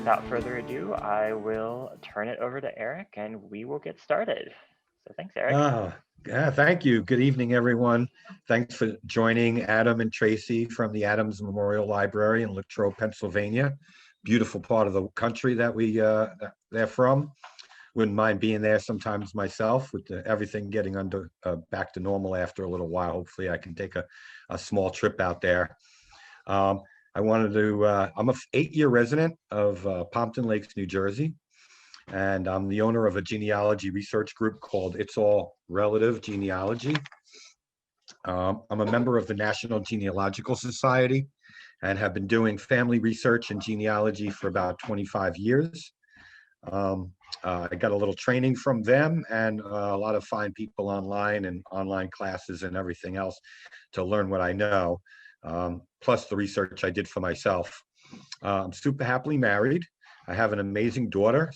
without further ado, I will turn it over to Eric and we will get started. So thanks, Eric. Ah, yeah, thank you. Good evening, everyone. Thanks for joining Adam and Tracy from the Adams Memorial Library in Latrobe, Pennsylvania. Beautiful part of the country they're from. Wouldn't mind being there sometimes myself with everything getting back to normal after a little while. Hopefully I can take a small trip out there. Um, I'm a 8-year resident of Pompton Lakes, New Jersey, and I'm the owner of a genealogy research group called It's All Relative Genealogy. I'm a member of the National Genealogical Society and have been doing family research and genealogy for about 25 years. I got a little training from them and a lot of fine people online and online classes and everything else to learn what I know, plus the research I did for myself. I'm super happily married. I have an amazing daughter,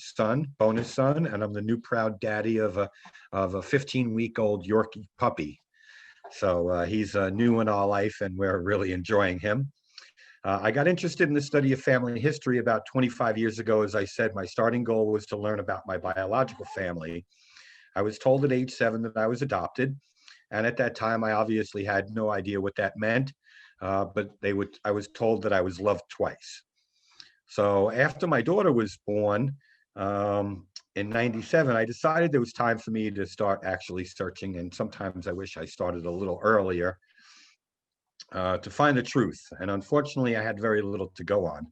bonus son, and I'm the new proud daddy of a 15-week-old Yorkie puppy. So he's new in our life and we're really enjoying him. I got interested in the study of family history about 25 years ago. As I said, my starting goal was to learn about my biological family. I was told at age 7 that I was adopted. And at that time, I obviously had no idea what that meant, but I was told that I was loved twice. So after my daughter was born in 97, I decided there was time for me to start actually searching. And sometimes I wish I started a little earlier to find the truth. And unfortunately, I had very little to go on.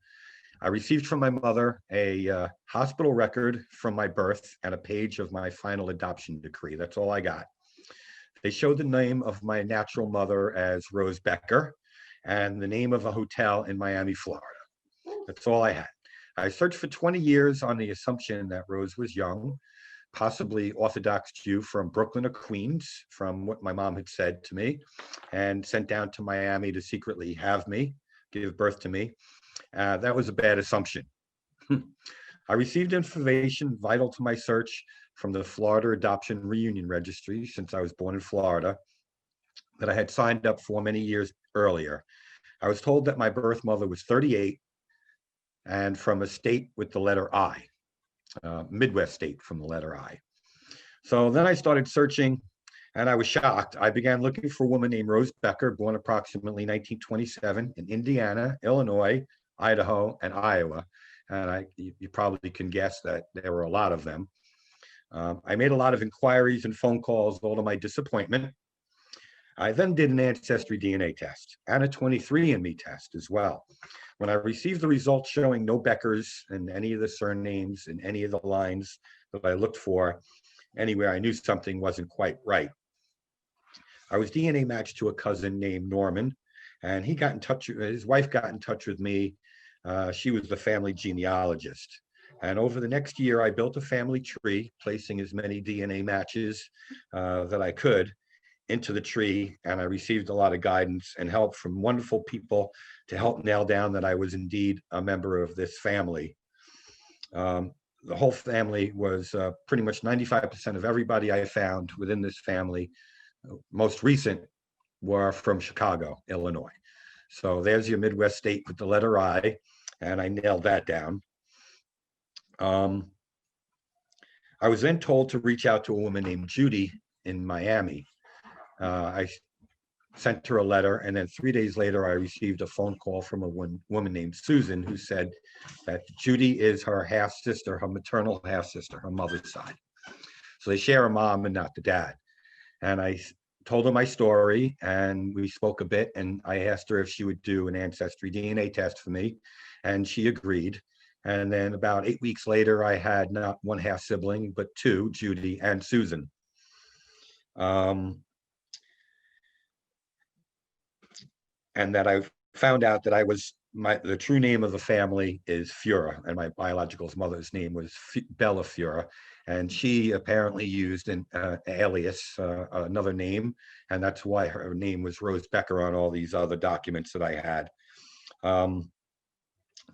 I received from my mother a hospital record from my birth and a page of my final adoption decree. That's all I got. They showed the name of my natural mother as Rose Becker and the name of a hotel in Miami, Florida. That's all I had. I searched for 20 years on the assumption that Rose was young, possibly Orthodox Jew from Brooklyn or Queens, from what my mom had said to me, and sent down to Miami to secretly give birth to me. That was a bad assumption. I received information vital to my search from the Florida Adoption Reunion Registry, since I was born in Florida, that I had signed up for many years earlier. I was told that my birth mother was 38 and from a state with the letter I. Midwest state from the letter I. So then I started searching and I was shocked. I began looking for a woman named Rose Becker, born approximately 1927 in Indiana, Illinois, Idaho, and Iowa. And you probably can guess that there were a lot of them. I made a lot of inquiries and phone calls, all to my disappointment. I then did an ancestry DNA test and a 23andMe test as well. When I received the results showing no Beckers in any of the surnames and any of the lines that I looked for anywhere, I knew something wasn't quite right. I was DNA matched to a cousin named Norman, and his wife got in touch with me. She was the family genealogist. And over the next year, I built a family tree, placing as many DNA matches that I could into the tree, and I received a lot of guidance and help from wonderful people to help nail down that I was indeed a member of this family. The whole family was pretty much 95% of everybody I found within this family, most recent, were from Chicago, Illinois. So there's your Midwest state with the letter I, and I nailed that down. I was then told to reach out to a woman named Judy in Miami. I sent her a letter, and then 3 days later, I received a phone call from a woman named Susan, who said that Judy is her half-sister, her maternal half-sister, her mother's side. So they share a mom and not the dad. And I told her my story, and we spoke a bit, and I asked her if she would do an ancestry DNA test for me, and she agreed. And then about 8 weeks later, I had not one half-sibling, but two, Judy and Susan. And that I found out that the true name of the family is Fura, and my biological mother's name was Bella Fura, and she apparently used an alias, another name, and that's why her name was Rose Becker on all these other documents that I had.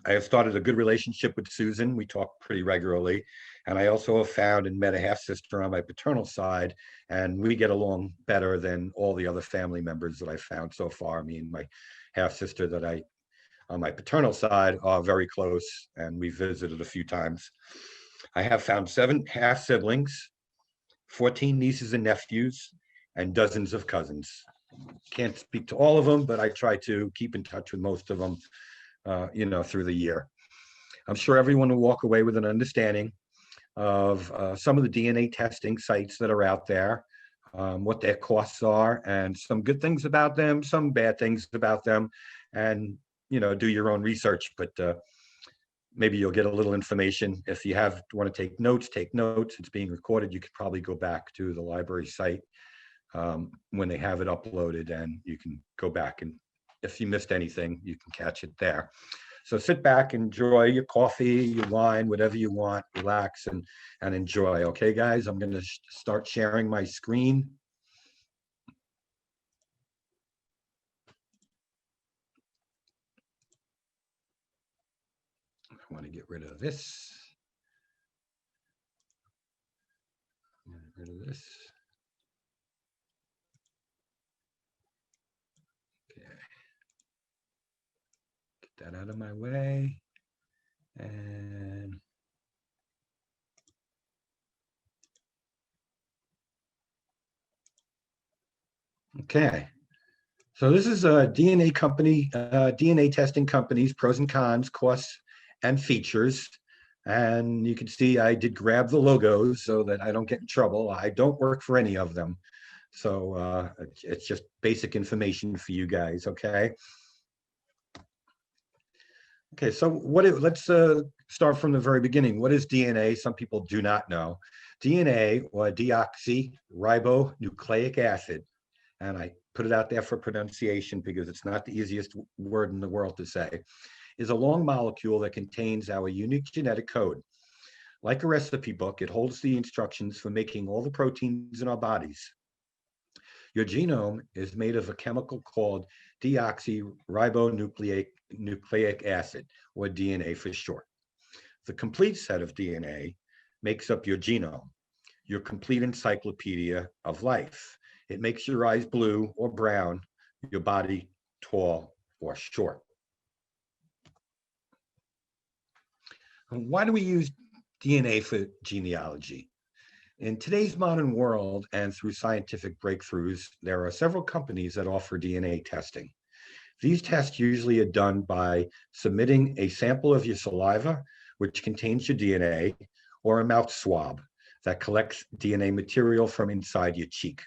I have started a good relationship with Susan. We talk pretty regularly. And I also have found and met a half-sister on my paternal side, and we get along better than all the other family members that I found so far. I mean, my half-sister that I on my paternal side are very close, and we visited a few times. I have found 7 half siblings, 14 nieces and nephews, and dozens of cousins. Can't speak to all of them, but I try to keep in touch with most of them, through the year. I'm sure everyone will walk away with an understanding of some of the DNA testing sites that are out there, what their costs are, and some good things about them, some bad things about them, and do your own research. But maybe you'll get a little information. If you want to take notes, take notes. It's being recorded. You could probably go back to the library site when they have it uploaded, and you can go back, and if you missed anything, you can catch it there. So sit back, enjoy your coffee, your wine, whatever you want, relax and enjoy. Okay, guys, I'm going to start sharing my screen. I want to get rid of this. Get rid of this. Okay. Get that out of my way. And okay. So this is a DNA company, DNA testing companies, pros and cons, costs and features. And you can see I did grab the logos so that I don't get in trouble. I don't work for any of them. So it's just basic information for you guys, okay? Okay, so let's start from the very beginning. What is DNA? Some people do not know. DNA, or deoxyribonucleic acid, and I put it out there for pronunciation because it's not the easiest word in the world to say, is a long molecule that contains our unique genetic code. Like a recipe book, it holds the instructions for making all the proteins in our bodies. Your genome is made of a chemical called deoxyribonucleic acid, or DNA for short. The complete set of DNA makes up your genome, your complete encyclopedia of life. It makes your eyes blue or brown, your body tall or short. Why do we use DNA for genealogy? In today's modern world and through scientific breakthroughs, there are several companies that offer DNA testing. These tests usually are done by submitting a sample of your saliva, which contains your DNA, or a mouth swab that collects DNA material from inside your cheek.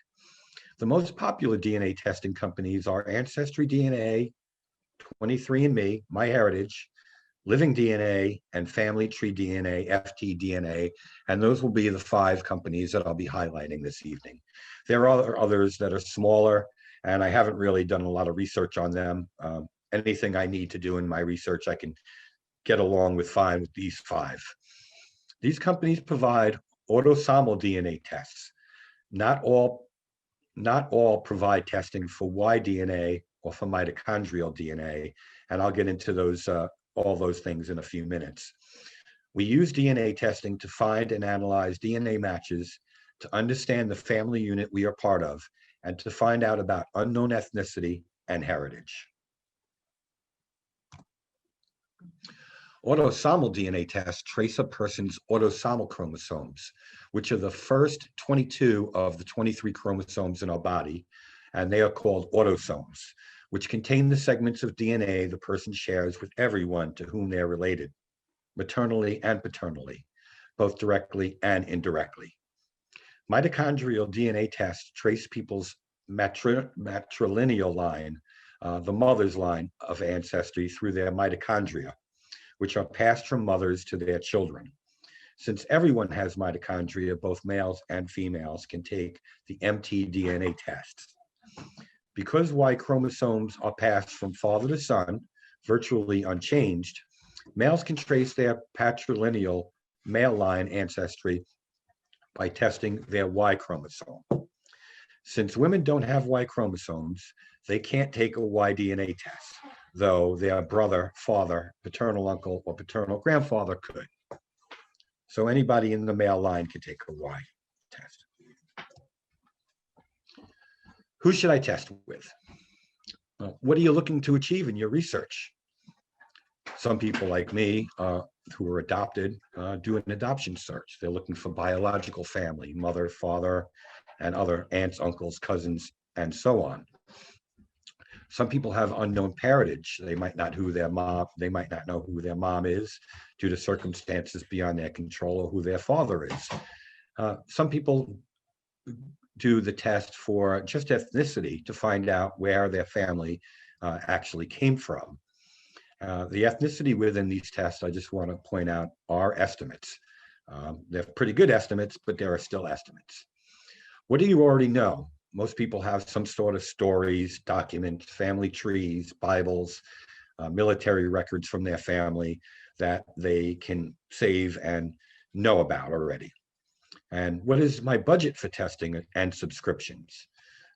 The most popular DNA testing companies are Ancestry DNA, 23andMe, MyHeritage, Living DNA, and Family Tree DNA, FTDNA, and those will be the 5 companies that I'll be highlighting this evening. There are others that are smaller, and I haven't really done a lot of research on them. Anything I need to do in my research, I can get along with fine with these 5. These companies provide autosomal DNA tests. Not all provide testing for Y-DNA or for mitochondrial DNA, and I'll get into those all those things in a few minutes. We use DNA testing to find and analyze DNA matches, to understand the family unit we are part of, and to find out about unknown ethnicity and heritage. Autosomal DNA tests trace a person's autosomal chromosomes, which are the first 22 of the 23 chromosomes in our body, and they are called autosomes, which contain the segments of DNA the person shares with everyone to whom they are related, maternally and paternally, both directly and indirectly. Mitochondrial DNA tests trace people's matrilineal line, the mother's line of ancestry, through their mitochondria, which are passed from mothers to their children. Since everyone has mitochondria, both males and females can take the mtDNA test. Because Y chromosomes are passed from father to son, virtually unchanged, males can trace their patrilineal male line ancestry by testing their Y chromosome. Since women don't have Y chromosomes, they can't take a Y-DNA test, though their brother, father, paternal uncle, or paternal grandfather could. So anybody in the male line can take a Y test. Who should I test with? What are you looking to achieve in your research? Some people like me who were adopted do an adoption search. They're looking for biological family, mother, father, and other aunts, uncles, cousins, and so on. Some people have unknown parentage. They might not know who their mom is due to circumstances beyond their control, or who their father is. Some people do the test for just ethnicity to find out where their family actually came from. The ethnicity within these tests, I just want to point out, are estimates. They're pretty good estimates, but there are still estimates. What do you already know? Most people have some sort of stories, documents, family trees, Bibles, military records from their family that they can save and know about already. And what is my budget for testing and subscriptions?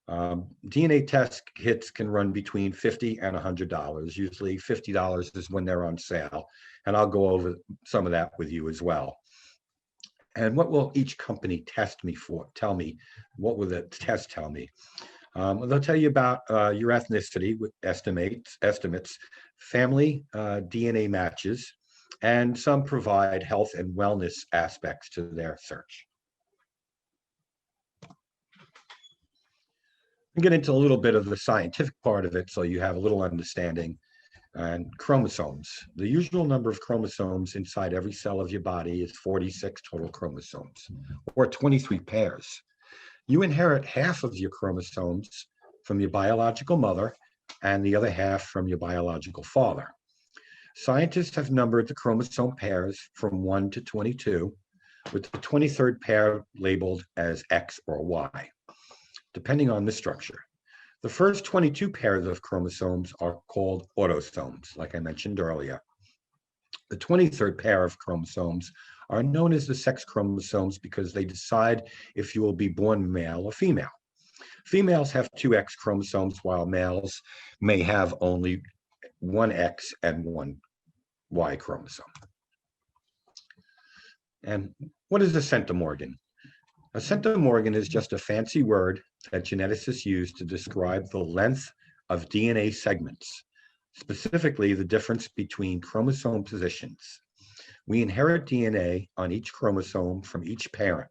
DNA test kits can run between $50 and $100. Usually $50 is when they're on sale. And I'll go over some of that with you as well. And what will each company test me for? Tell me, what will the test tell me? They'll tell you about your ethnicity with estimates, family DNA matches, and some provide health and wellness aspects to their search. I'll get into a little bit of the scientific part of it so you have a little understanding. And chromosomes. The usual number of chromosomes inside every cell of your body is 46 total chromosomes, or 23 pairs. You inherit half of your chromosomes from your biological mother and the other half from your biological father. Scientists have numbered the chromosome pairs from 1 to 22, with the 23rd pair labeled as X or Y, depending on the structure. The first 22 pairs of chromosomes are called autosomes, like I mentioned earlier. The 23rd pair of chromosomes are known as the sex chromosomes because they decide if you will be born male or female. Females have 2 X chromosomes, while males may have only 1 X and 1 Y chromosome. And what is a centimorgan? A centimorgan is just a fancy word that geneticists use to describe the length of DNA segments, specifically the difference between chromosome positions. We inherit DNA on each chromosome from each parent,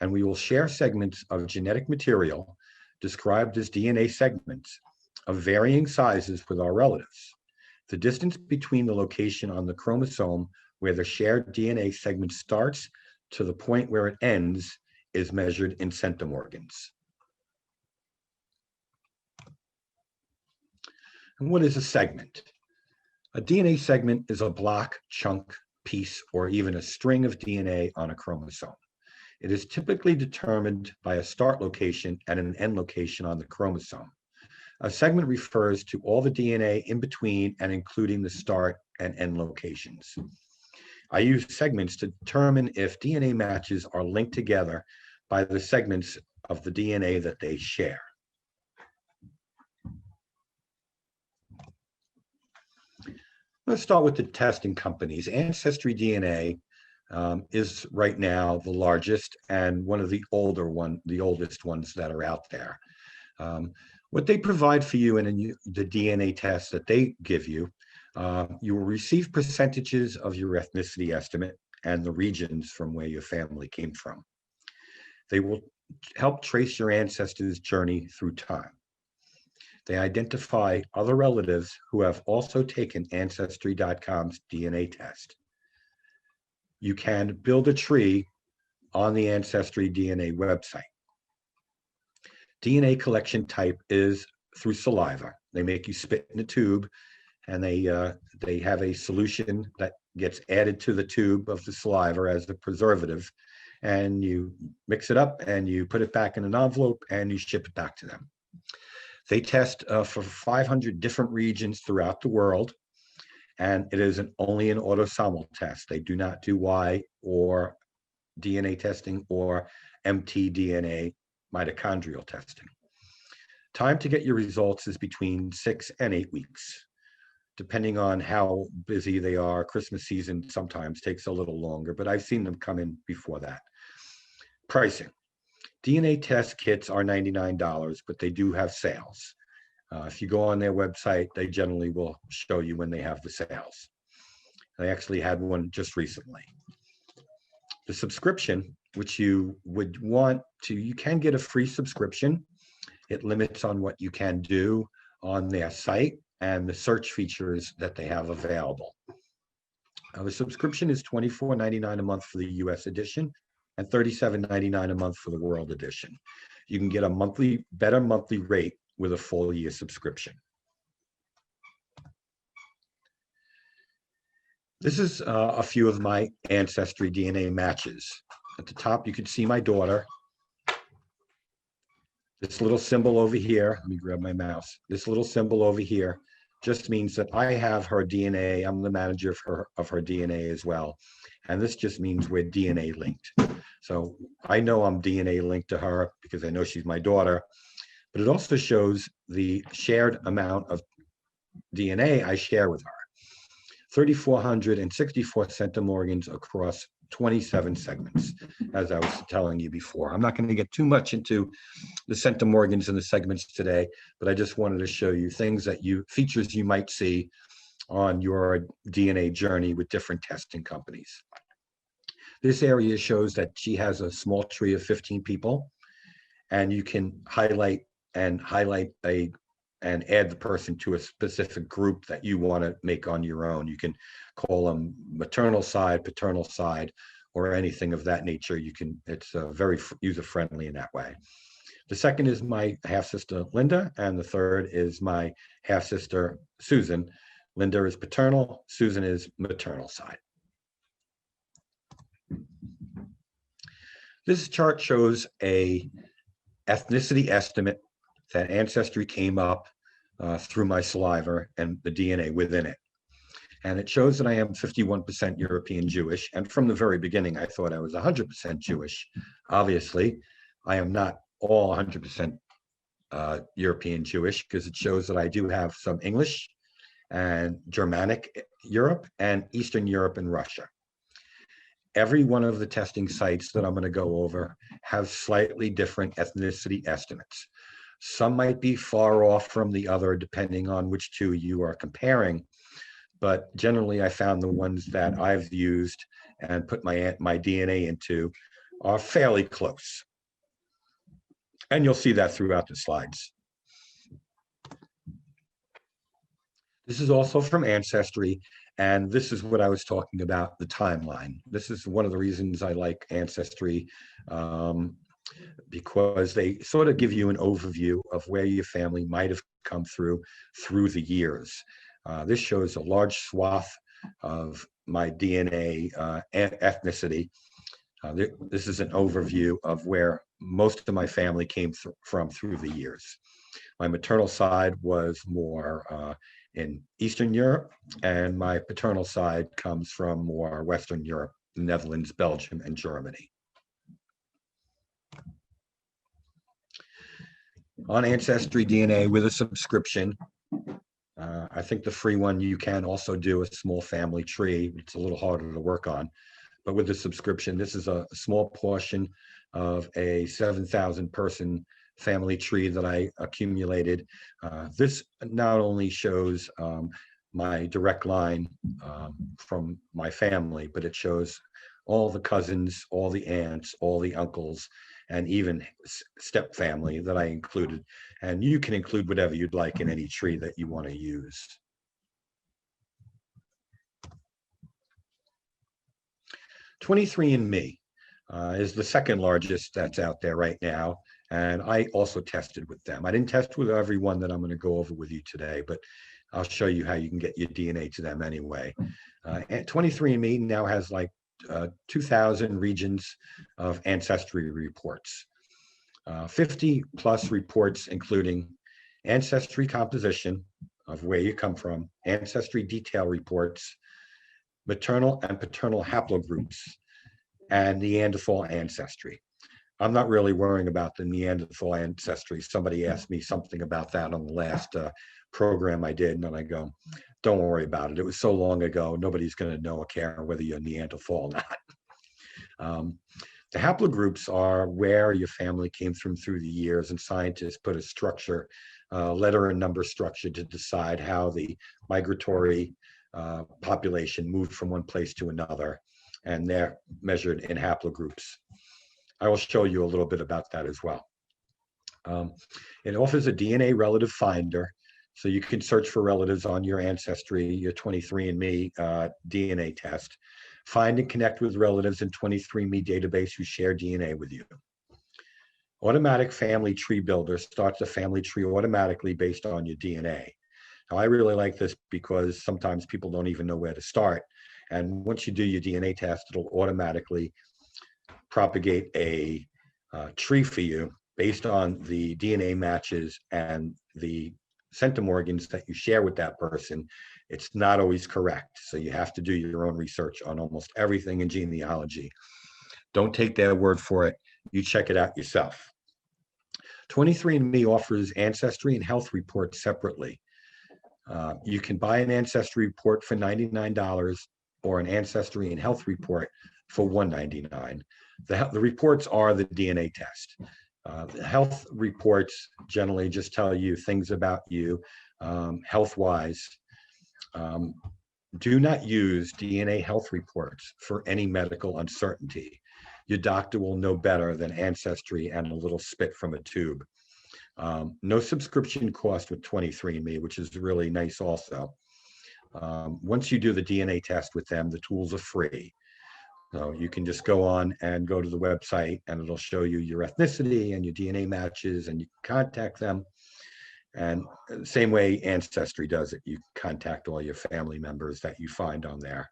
and we will share segments of genetic material described as DNA segments of varying sizes with our relatives. The distance between the location on the chromosome where the shared DNA segment starts to the point where it ends is measured in centimorgans. And what is a segment? A DNA segment is a block, chunk, piece, or even a string of DNA on a chromosome. It is typically determined by a start location and an end location on the chromosome. A segment refers to all the DNA in between and including the start and end locations. I use segments to determine if DNA matches are linked together by the segments of the DNA that they share. Let's start with the testing companies. Ancestry DNA is right now the largest and one of the oldest ones that are out there. What they provide for you in the DNA test that they give you, you will receive percentages of your ethnicity estimate and the regions from where your family came from. They will help trace your ancestors' journey through time. They identify other relatives who have also taken Ancestry.com's DNA test. You can build a tree on the Ancestry DNA website. DNA collection type is through saliva. They make you spit in a tube, and they have a solution that gets added to the tube of the saliva as a preservative, and you mix it up and you put it back in an envelope and you ship it back to them. They test for 500 different regions throughout the world, and it is only an autosomal test. They do not do Y or DNA testing or mtDNA mitochondrial testing. Time to get your results is between 6 and 8 weeks. Depending on how busy they are, Christmas season sometimes takes a little longer, but I've seen them come in before that. Pricing. DNA test kits are $99, but they do have sales. If you go on their website, they generally will show you when they have the sales. I actually had one just recently. The subscription, which you would want to, you can get a free subscription. It limits on what you can do on their site and the search features that they have available. The subscription is $24.99 a month for the US edition and $37.99 a month for the World edition. You can get a better monthly rate with a full year subscription. This is a few of my ancestry DNA matches. At the top, you can see my daughter. This little symbol over here, let me grab my mouse. This little symbol over here just means that I have her DNA. I'm the manager of her DNA as well. And this just means we're DNA linked. So I know I'm DNA linked to her because I know she's my daughter, but it also shows the shared amount of DNA I share with her. 3,464 centimorgans across 27 segments, as I was telling you before. I'm not going to get too much into the centimorgans and the segments today, but I just wanted to show you features you might see on your DNA journey with different testing companies. This area shows that she has a small tree of 15 people, and you can highlight and add the person to a specific group that you want to make on your own. You can call them maternal side, paternal side, or anything of that nature. It's very user-friendly in that way. The second is my half-sister, Linda, and the third is my half-sister, Susan. Linda is paternal, Susan is maternal side. This chart shows a ethnicity estimate that Ancestry came up through my saliva and the DNA within it. And it shows that I am 51% European Jewish. And from the very beginning, I thought I was 100% Jewish. Obviously, I am not all 100% European Jewish, because it shows that I do have some English and Germanic Europe and Eastern Europe and Russia. Every one of the testing sites that I'm going to go over have slightly different ethnicity estimates. Some might be far off from the other, depending on which two you are comparing. But generally, I found the ones that I've used and put my DNA into are fairly close. And you'll see that throughout the slides. This is also from Ancestry, and this is what I was talking about, the timeline. This is one of the reasons I like Ancestry, because they sort of give you an overview of where your family might have come through the years. This shows a large swath of my DNA ethnicity. This is an overview of where most of my family came from through the years. My maternal side was more in Eastern Europe, and my paternal side comes from more Western Europe, the Netherlands, Belgium, and Germany. On Ancestry DNA with a subscription, I think the free one, you can also do a small family tree. It's a little harder to work on, but with the subscription, this is a small portion of a 7,000 person family tree that I accumulated. This not only shows my direct line from my family, but it shows all the cousins, all the aunts, all the uncles, and even step family that I included. And you can include whatever you'd like in any tree that you want to use. $23andMe is the second largest that's out there right now. And I also tested with them. I didn't test with every one that I'm going to go over with you today, but I'll show you how you can get your DNA to them anyway. And 23andMe now has like 2,000 regions of ancestry reports, 50 plus reports, including ancestry composition of where you come from, ancestry detail reports, maternal and paternal haplogroups, and Neanderthal ancestry. I'm not really worrying about the Neanderthal ancestry. Somebody asked me something about that on the last program I did, and I go, don't worry about it. It was so long ago, nobody's going to know or care whether you're Neanderthal or not. The haplogroups are where your family came from through the years, and scientists put a structure letter and number structure to decide how the migratory population moved from one place to another, and they're measured in haplogroups. I will show you a little bit about that as well. It offers a DNA relative finder, so you can search for relatives on your Ancestry, your 23andMe DNA test, find and connect with relatives in 23andMe database who share DNA with you. Automatic Family Tree Builder starts a family tree automatically based on your DNA. Now, I really like this because sometimes people don't even know where to start. And once you do your DNA test, it'll automatically propagate a tree for you based on the DNA matches and the centimorgans that you share with that person. It's not always correct. So you have to do your own research on almost everything in genealogy. Don't take their word for it. You check it out yourself. 23andMe offers ancestry and health reports separately. You can buy an ancestry report for $99 or an ancestry and health report for $199. The reports are the DNA test. The health reports generally just tell you things about you health-wise. Do not use DNA health reports for any medical uncertainty. Your doctor will know better than Ancestry and a little spit from a tube. No subscription cost with 23andMe, which is really nice also. Once you do the DNA test with them, the tools are free. So you can just go on and go to the website and it'll show you your ethnicity and your DNA matches, and you can contact them. And the same way Ancestry does it, you contact all your family members that you find on there.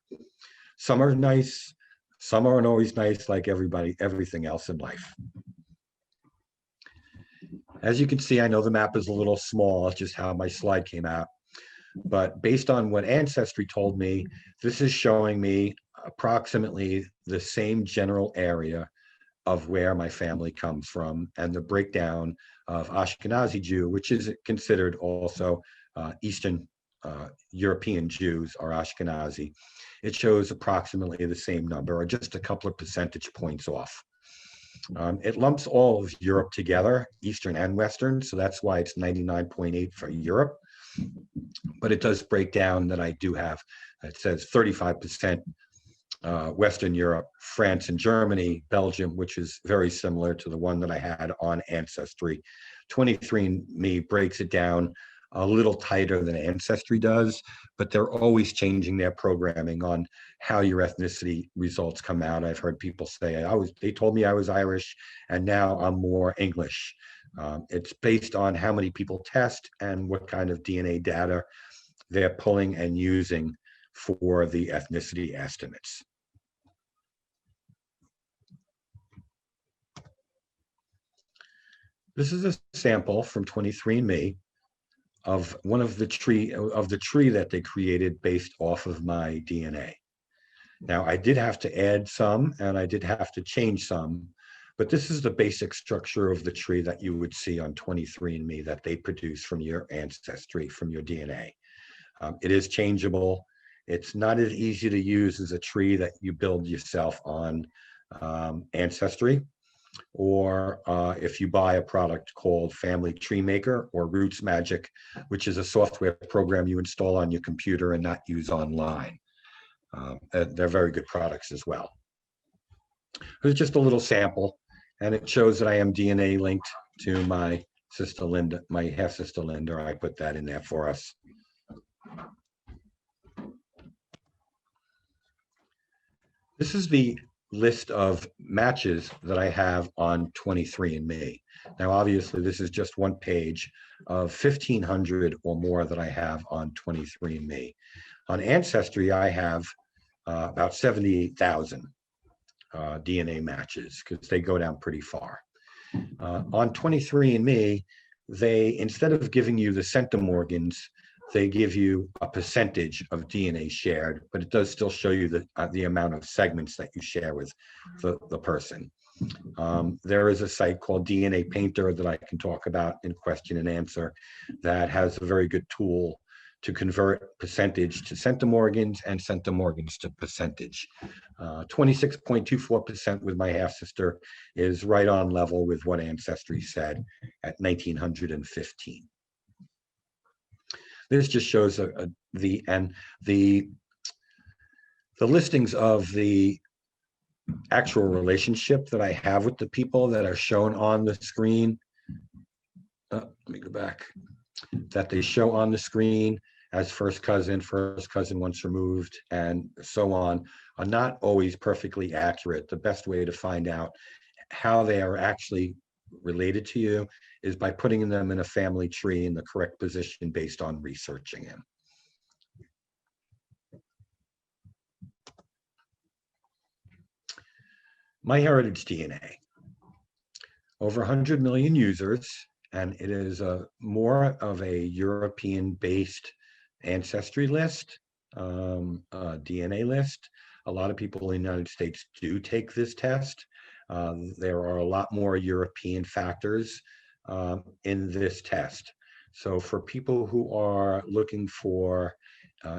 Some are nice, some aren't always nice, like everything else in life. As you can see, I know the map is a little small, it's just how my slide came out. But based on what Ancestry told me, this is showing me approximately the same general area of where my family comes from, and the breakdown of Ashkenazi Jew, which is considered also Eastern European Jews are Ashkenazi. It shows approximately the same number, or just a couple of percentage points off. It lumps all of Europe together, Eastern and Western, so that's why it's 99.8 for Europe. But it does break down that I do have, it says 35% Western Europe, France and Germany, Belgium, which is very similar to the one that I had on Ancestry. 23andMe breaks it down a little tighter than Ancestry does, but they're always changing their programming on how your ethnicity results come out. I've heard people say, they told me I was Irish and now I'm more English. It's based on how many people test and what kind of DNA data they're pulling and using for the ethnicity estimates. This is a sample from 23andMe of one of the tree that they created based off of my DNA. Now, I did have to add some and I did have to change some, but this is the basic structure of the tree that you would see on 23andMe that they produce from your ancestry, from your DNA. It is changeable. It's not as easy to use as a tree that you build yourself on Ancestry, or if you buy a product called Family Tree Maker or Roots Magic, which is a software program you install on your computer and not use online. They're very good products as well. It's just a little sample, and it shows that I am DNA linked to my sister Linda, my half-sister Linda. I put that in there for us. This is the list of matches that I have on 23andMe. Now, obviously, this is just one page of 1,500 or more that I have on 23andMe. On Ancestry, I have about 78,000 DNA matches, because they go down pretty far. On 23andMe, they, instead of giving you the centimorgans, they give you a percentage of DNA shared, but it does still show you the amount of segments that you share with the person. There is a site called DNA Painter that I can talk about in question and answer that has a very good tool to convert percentage to centimorgans and centimorgans to percentage. 26.24% with my half-sister is right on level with what Ancestry said at 1,915. This just shows the listings of the actual relationship that I have with the people that are shown on the screen. Let me go back. That they show on the screen as first cousin once removed, and so on, are not always perfectly accurate. The best way to find out how they are actually related to you is by putting them in a family tree in the correct position based on researching him. MyHeritage DNA. Over 100 million users, and it is more of a European-based ancestry list, DNA list. A lot of people in the United States do take this test. There are a lot more European factors in this test. So for people who are looking for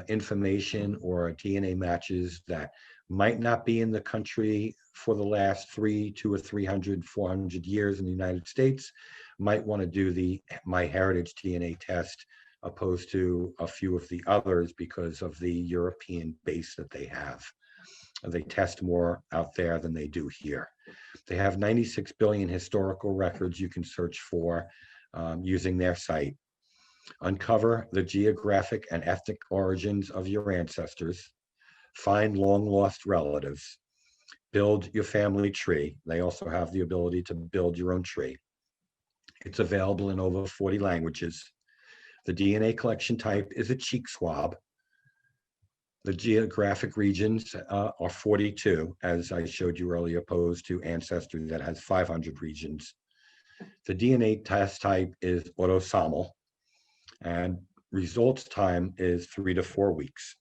information or DNA matches that might not be in the country for the last 300, 400 years in the United States, might want to do the MyHeritage DNA test opposed to a few of the others because of the European base that they have. They test more out there than they do here. They have 96 billion historical records you can search for using their site. Uncover the geographic and ethnic origins of your ancestors. Find long lost relatives. Build your family tree. They also have the ability to build your own tree. It's available in over 40 languages. The DNA collection type is a cheek swab. The geographic regions are 42, as I showed you earlier, opposed to Ancestry that has 500 regions. The DNA test type is autosomal, and results time is 3 to 4 weeks.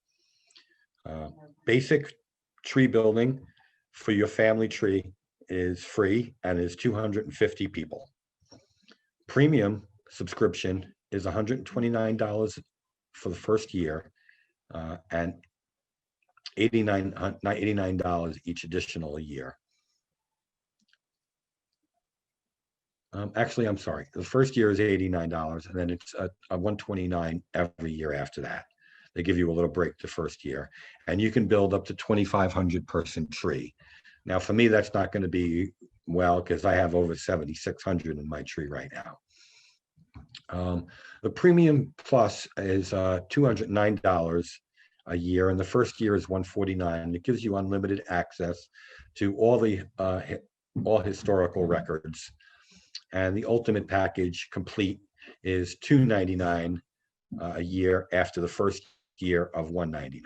Basic tree building for your family tree is free and is 250 people. Premium subscription is $129 for the first year and $89 each additional a year. Actually, I'm sorry. The first year is $89, and then it's a $129 every year after that. They give you a little break the first year, and you can build up to 2,500 person tree. Now, for me, that's not going to be well because I have over 7,600 in my tree right now. The Premium Plus is $209 a year, and the first year is $149. It gives you unlimited access to all the all historical records. And the ultimate package complete is $299 a year after the first year of $199.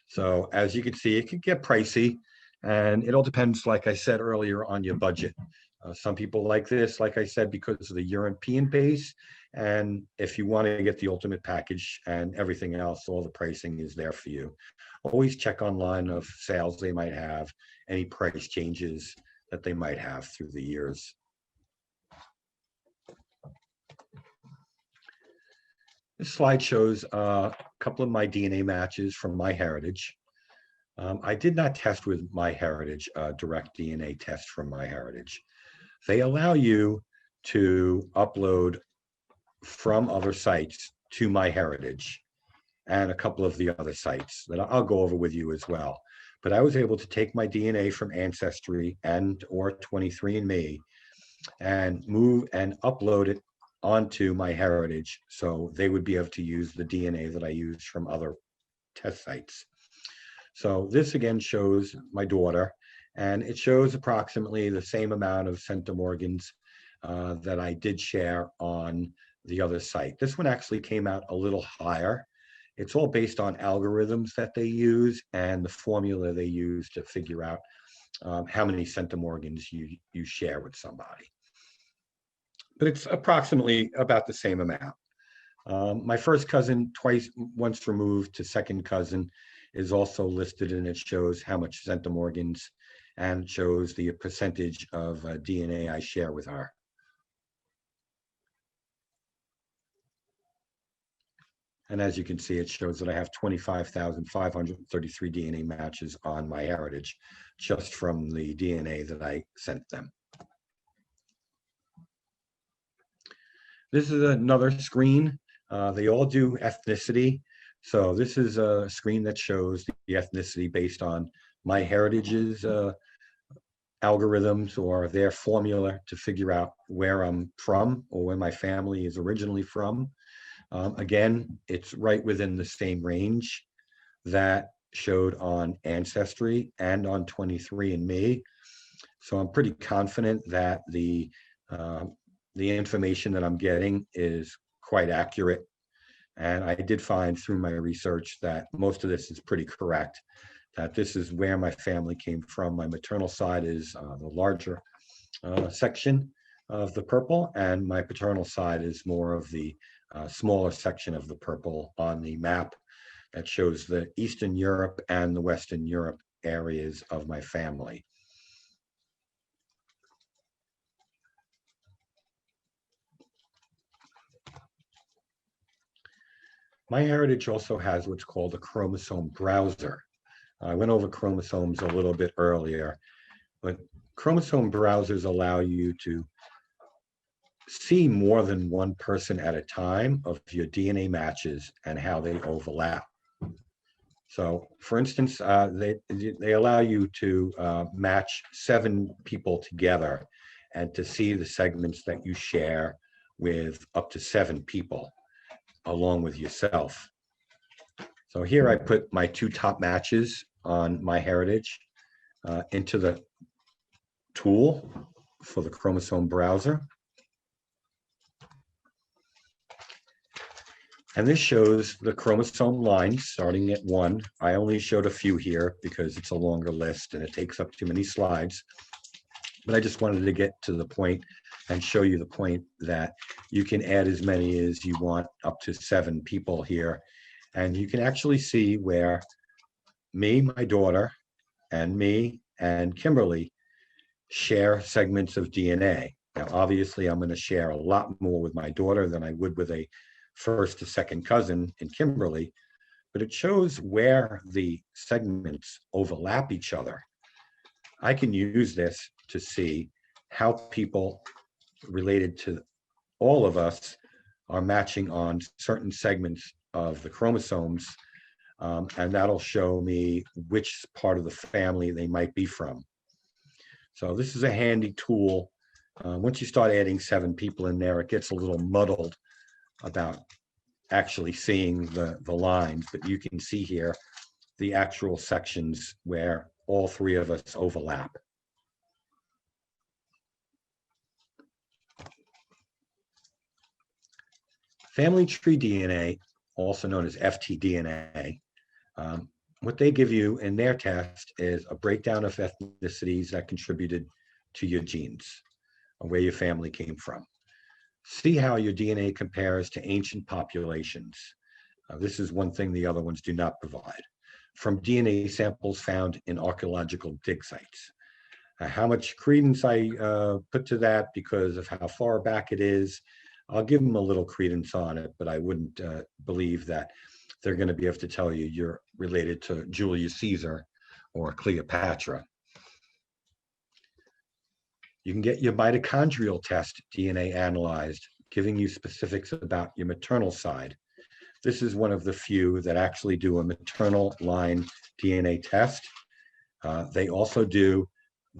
So as you can see, it can get pricey, and it all depends, like I said earlier, on your budget. Some people like this, like I said, because of the European base. And if you want to get the ultimate package and everything else, all the pricing is there for you. Always check online of sales they might have, any price changes that they might have through the years. This slide shows a couple of my DNA matches from MyHeritage. I did not test with MyHeritage, direct DNA test from MyHeritage. They allow you to upload from other sites to MyHeritage and a couple of the other sites that I'll go over with you as well. But I was able to take my DNA from Ancestry and or 23andMe and move and upload it onto MyHeritage, so they would be able to use the DNA that I used from other test sites. So this again shows my daughter, and it shows approximately the same amount of centimorgans that I did share on the other site. This one actually came out a little higher. It's all based on algorithms that they use and the formula they use to figure out how many centimorgans you share with somebody. But it's approximately about the same amount. My first cousin, once removed to second cousin, is also listed, and it shows how much centimorgans and shows the percentage of DNA I share with her. And as you can see, it shows that I have 25,533 DNA matches on MyHeritage just from the DNA that I sent them. This is another screen They all do ethnicity. So this is a screen that shows the ethnicity based on MyHeritage's algorithms or their formula to figure out where I'm from or where my family is originally from. Again, it's right within the same range that showed on Ancestry and on 23andMe. So I'm pretty confident that the information that I'm getting is quite accurate. And I did find through my research that most of this is pretty correct, that this is where my family came from. My maternal side is the larger section of the purple, and my paternal side is more of the smaller section of the purple on the map that shows the Eastern Europe and the Western Europe areas of my family. MyHeritage also has what's called a chromosome browser. I went over chromosomes a little bit earlier, but chromosome browsers allow you to see more than one person at a time of your DNA matches and how they overlap. So for instance, they allow you to match 7 people together and to see the segments that you share with up to 7 people along with yourself. So here I put my 2 top matches on MyHeritage into the tool for the chromosome browser. And this shows the chromosome lines starting at 1. I only showed a few here because it's a longer list and it takes up too many slides. But I just wanted to get to the point and show you the point that you can add as many as you want, up to 7 people here. And you can actually see where me, my daughter, and me and Kimberly share segments of DNA. Now, obviously, I'm going to share a lot more with my daughter than I would with a first or second cousin in Kimberly, but it shows where the segments overlap each other. I can use this to see how people related to all of us are matching on certain segments of the chromosomes, and that'll show me which part of the family they might be from. So this is a handy tool. Once you start adding 7 people in there, it gets a little muddled about actually seeing the lines, but you can see here the actual sections where all 3 of us overlap. Family tree DNA, also known as FTDNA, what they give you in their test is a breakdown of ethnicities that contributed to your genes, or where your family came from. See how your DNA compares to ancient populations. This is one thing the other ones do not provide. From DNA samples found in archaeological dig sites. How much credence I put to that because of how far back it is, I'll give them a little credence on it, but I wouldn't believe that they're going to be able to tell you you're related to Julius Caesar or Cleopatra. You can get your mitochondrial test DNA analyzed, giving you specifics about your maternal side. This is one of the few that actually do a maternal line DNA test. They also do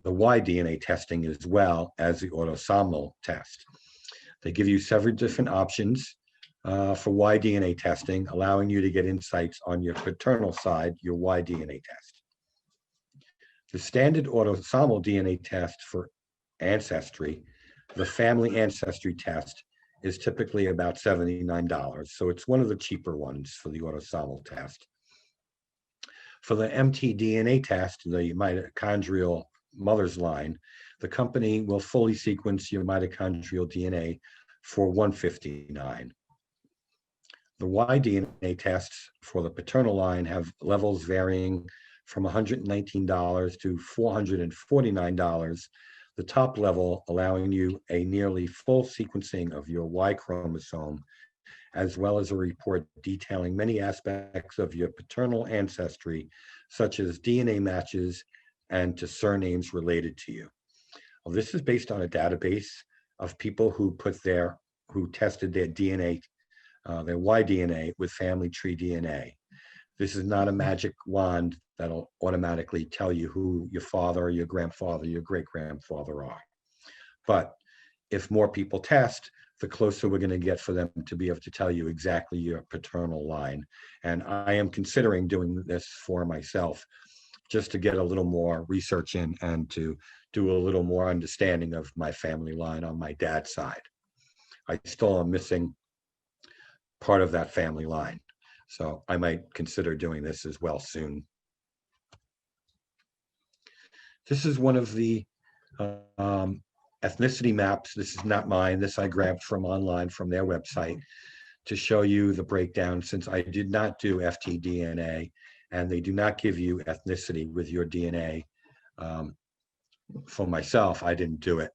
the Y DNA testing as well as the autosomal test. They give you several different options for Y DNA testing, allowing you to get insights on your paternal side, your Y DNA test. The standard autosomal DNA test for Ancestry, the family ancestry test, is typically about $79. So it's one of the cheaper ones for the autosomal test. For the mtDNA test, the mitochondrial mother's line, the company will fully sequence your mitochondrial DNA for $159. The Y DNA tests for the paternal line have levels varying from $119 to $449, the top level allowing you a nearly full sequencing of your Y chromosome, as well as a report detailing many aspects of your paternal ancestry, such as DNA matches and to surnames related to you. Well, this is based on a database of people who tested their DNA their Y-DNA with family tree DNA. This is not a magic wand that'll automatically tell you who your father, your grandfather, your great-grandfather are. But if more people test, the closer we're going to get for them to be able to tell you exactly your paternal line. And I am considering doing this for myself, just to get a little more research in and to do a little more understanding of my family line on my dad's side. I still am missing part of that family line. So I might consider doing this as well soon. This is one of the ethnicity maps. This is not mine. This I grabbed from online from their website to show you the breakdown, since I did not do FTDNA and they do not give you ethnicity with your DNA. For myself, I didn't do it,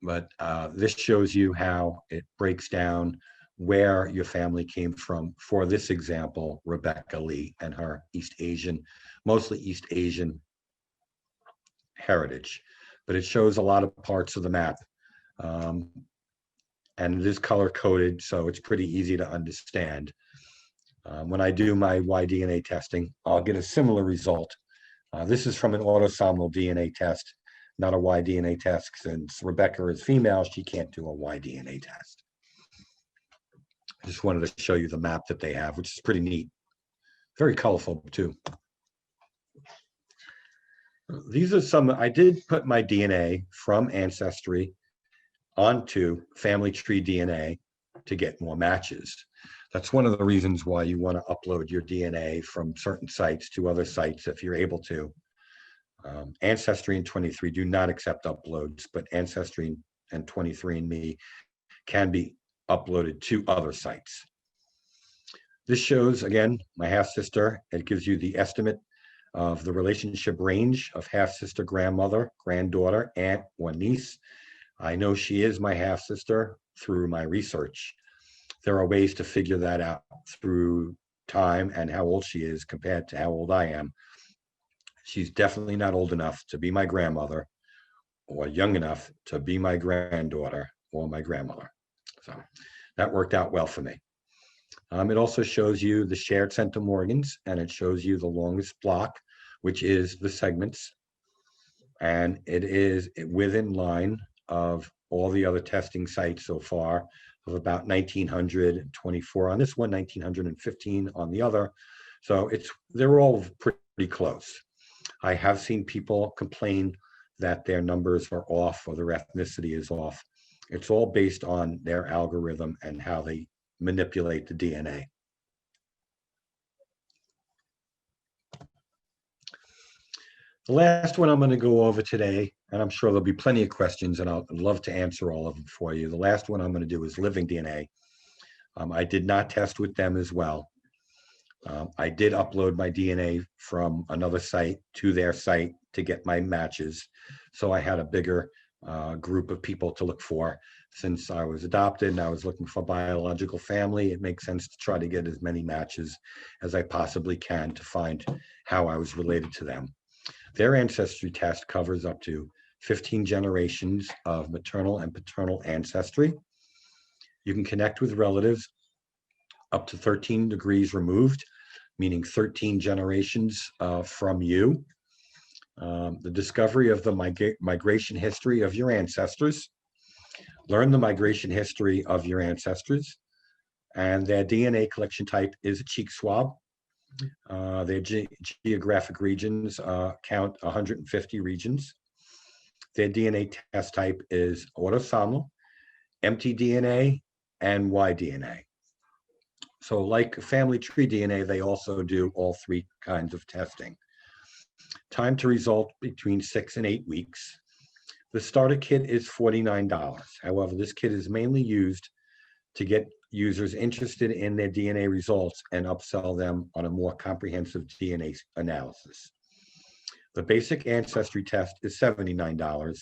but this shows you how it breaks down where your family came from. For this example, Rebecca Lee and her East Asian, mostly East Asian heritage, but it shows a lot of parts of the map. And it is color coded, so it's pretty easy to understand. When I do my Y-DNA testing, I'll get a similar result. This is from an autosomal DNA test, not a Y-DNA test. Since Rebecca is female, she can't do a Y-DNA test. I just wanted to show you the map that they have, which is pretty neat. Very colorful too. These are some, I did put my DNA from Ancestry onto Family Tree DNA to get more matches. That's one of the reasons why you want to upload your DNA from certain sites to other sites if you're able to. Ancestry and 23 do not accept uploads, but Ancestry and 23andMe can be uploaded to other sites. This shows, again, my half-sister. It gives you the estimate of the relationship range of half-sister, grandmother, granddaughter, aunt, or niece. I know she is my half-sister through my research. There are ways to figure that out through time and how old she is compared to how old I am. She's definitely not old enough to be my grandmother or young enough to be my granddaughter or my grandmother. So that worked out well for me. It also shows you the shared centimorgans, and it shows you the longest block, which is the segments. And it is within line of all the other testing sites so far, of about 1924 on this one, 1915 on the other. So they're all pretty close. I have seen people complain that their numbers are off or their ethnicity is off. It's all based on their algorithm and how they manipulate the DNA. The last one I'm going to go over today, and I'm sure there'll be plenty of questions, and I'd love to answer all of them for you. The last one I'm going to do is living DNA. I did not test with them as well. I did upload my DNA from another site to their site to get my matches. So I had a bigger group of people to look for. Since I was adopted and I was looking for biological family, it makes sense to try to get as many matches as I possibly can to find how I was related to them. Their ancestry test covers up to 15 generations of maternal and paternal ancestry. You can connect with relatives up to 13 degrees removed, meaning 13 generations from you. The discovery of the migration history of your ancestors. Learn the migration history of your ancestors. And their DNA collection type is a cheek swab. Their geographic regions count 150 regions. Their DNA test type is autosomal, mtDNA, and Y-DNA. So like family tree DNA, they also do all three kinds of testing. Time to result between 6 and 8 weeks. The starter kit is $49. However, this kit is mainly used to get users interested in their DNA results and upsell them on a more comprehensive DNA analysis. The basic ancestry test is $79.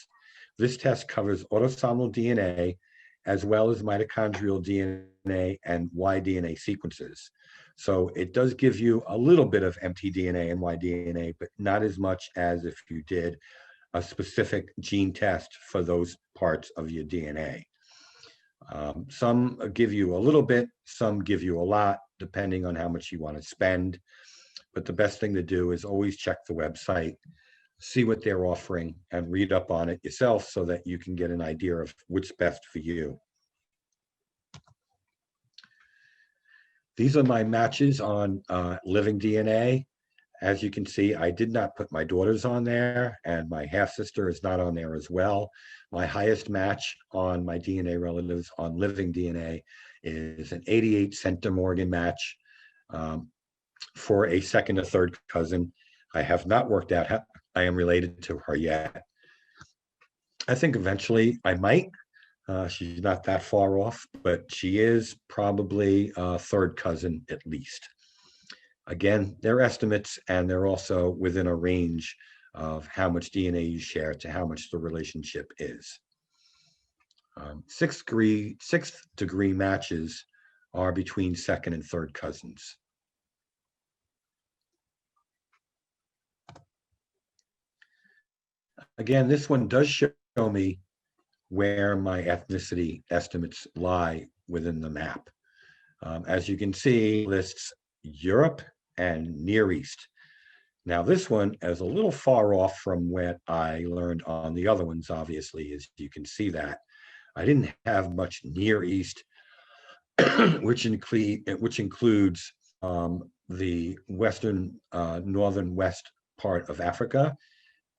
This test covers autosomal DNA as well as mitochondrial DNA and Y-DNA sequences. So it does give you a little bit of mtDNA and Y-DNA, but not as much as if you did a specific gene test for those parts of your DNA. Some give you a little bit, some give you a lot, depending on how much you want to spend. But the best thing to do is always check the website, see what they're offering, and read up on it yourself so that you can get an idea of what's best for you. These are my matches on Living DNA. As you can see, I did not put my daughters on there, and my half-sister is not on there as well. My highest match on my DNA relatives on Living DNA is an 88 centimorgan match for a second or third cousin. I have not worked out how I am related to her yet. I think eventually I might. She's not that far off, but she is probably a third cousin at least. Again, they're estimates, and they're also within a range of how much DNA you share to how much the relationship is. Sixth degree matches are between second and third cousins. Again, this one does show me where my ethnicity estimates lie within the map. As you can see, lists Europe and Near East. Now this one is a little far off from what I learned on the other ones, obviously, as you can see that. I didn't have much Near East, which includes the western, northern west part of Africa,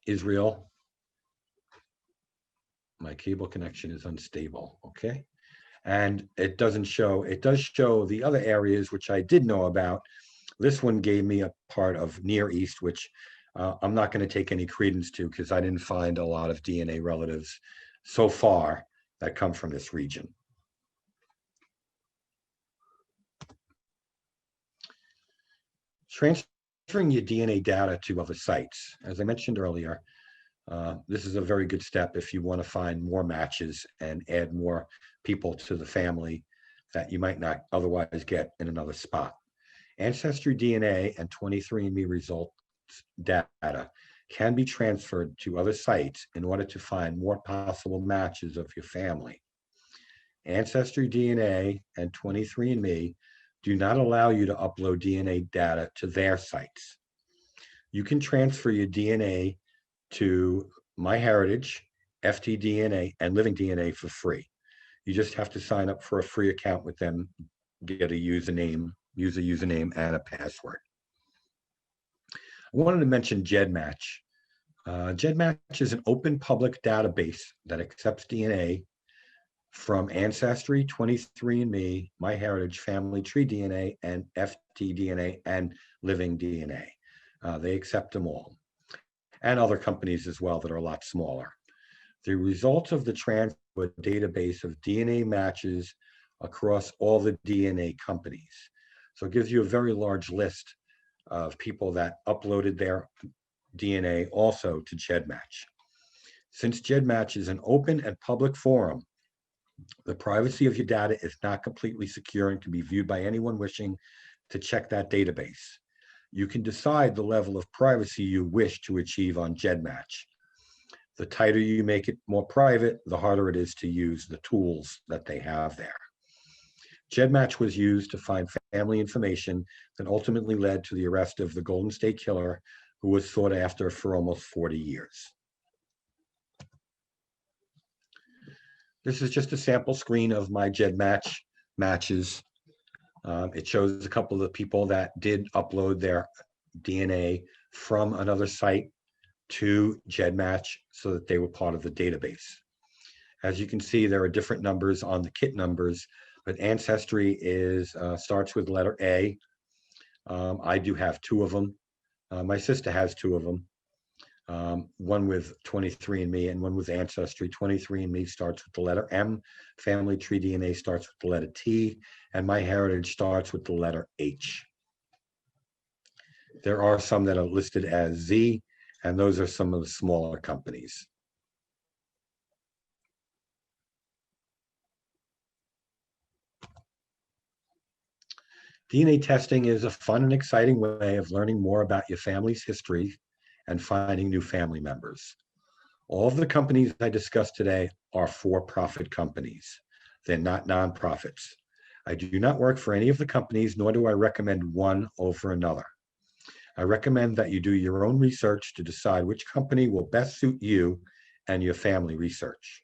Israel. My cable connection is unstable, okay? And it doesn't show, it does show the other areas which I did know about. This one gave me a part of Near East, which I'm not going to take any credence to because I didn't find a lot of DNA relatives so far that come from this region. Transferring your DNA data to other sites. As I mentioned earlier, this is a very good step if you want to find more matches and add more people to the family that you might not otherwise get in another spot. Ancestry DNA and 23andMe results data can be transferred to other sites in order to find more possible matches of your family. Ancestry DNA and 23andMe do not allow you to upload DNA data to their sites. You can transfer your DNA to MyHeritage, FTDNA, and Living DNA for free. You just have to sign up for a free account with them, get a username and a password. I wanted to mention GEDmatch. GEDmatch is an open public database that accepts DNA from Ancestry, 23andMe, MyHeritage, Family Tree DNA, and FTDNA, and Living DNA. They accept them all, and other companies as well that are a lot smaller. The results of the transfer to a database of DNA matches across all the DNA companies. So it gives you a very large list of people that uploaded their DNA also to GEDmatch. Since GEDmatch is an open and public forum, the privacy of your data is not completely secure and can be viewed by anyone wishing to check that database. You can decide the level of privacy you wish to achieve on GEDmatch. The tighter you make it more private, the harder it is to use the tools that they have there. GEDmatch was used to find family information that ultimately led to the arrest of the Golden State Killer, who was sought after for almost 40 years. This is just a sample screen of my GEDmatch matches. It shows a couple of the people that did upload their DNA from another site to GEDmatch so that they were part of the database. As you can see, there are different numbers on the kit numbers, but Ancestry starts with letter A. I do have two of them. My sister has two of them. One with 23andMe and one with Ancestry. 23andMe starts with the letter M. Family Tree DNA starts with the letter T, and MyHeritage starts with the letter H. There are some that are listed as Z, and those are some of the smaller companies. DNA testing is a fun and exciting way of learning more about your family's history and finding new family members. All of the companies I discussed today are for-profit companies. They're not nonprofits. I do not work for any of the companies, nor do I recommend one over another. I recommend that you do your own research to decide which company will best suit you and your family research.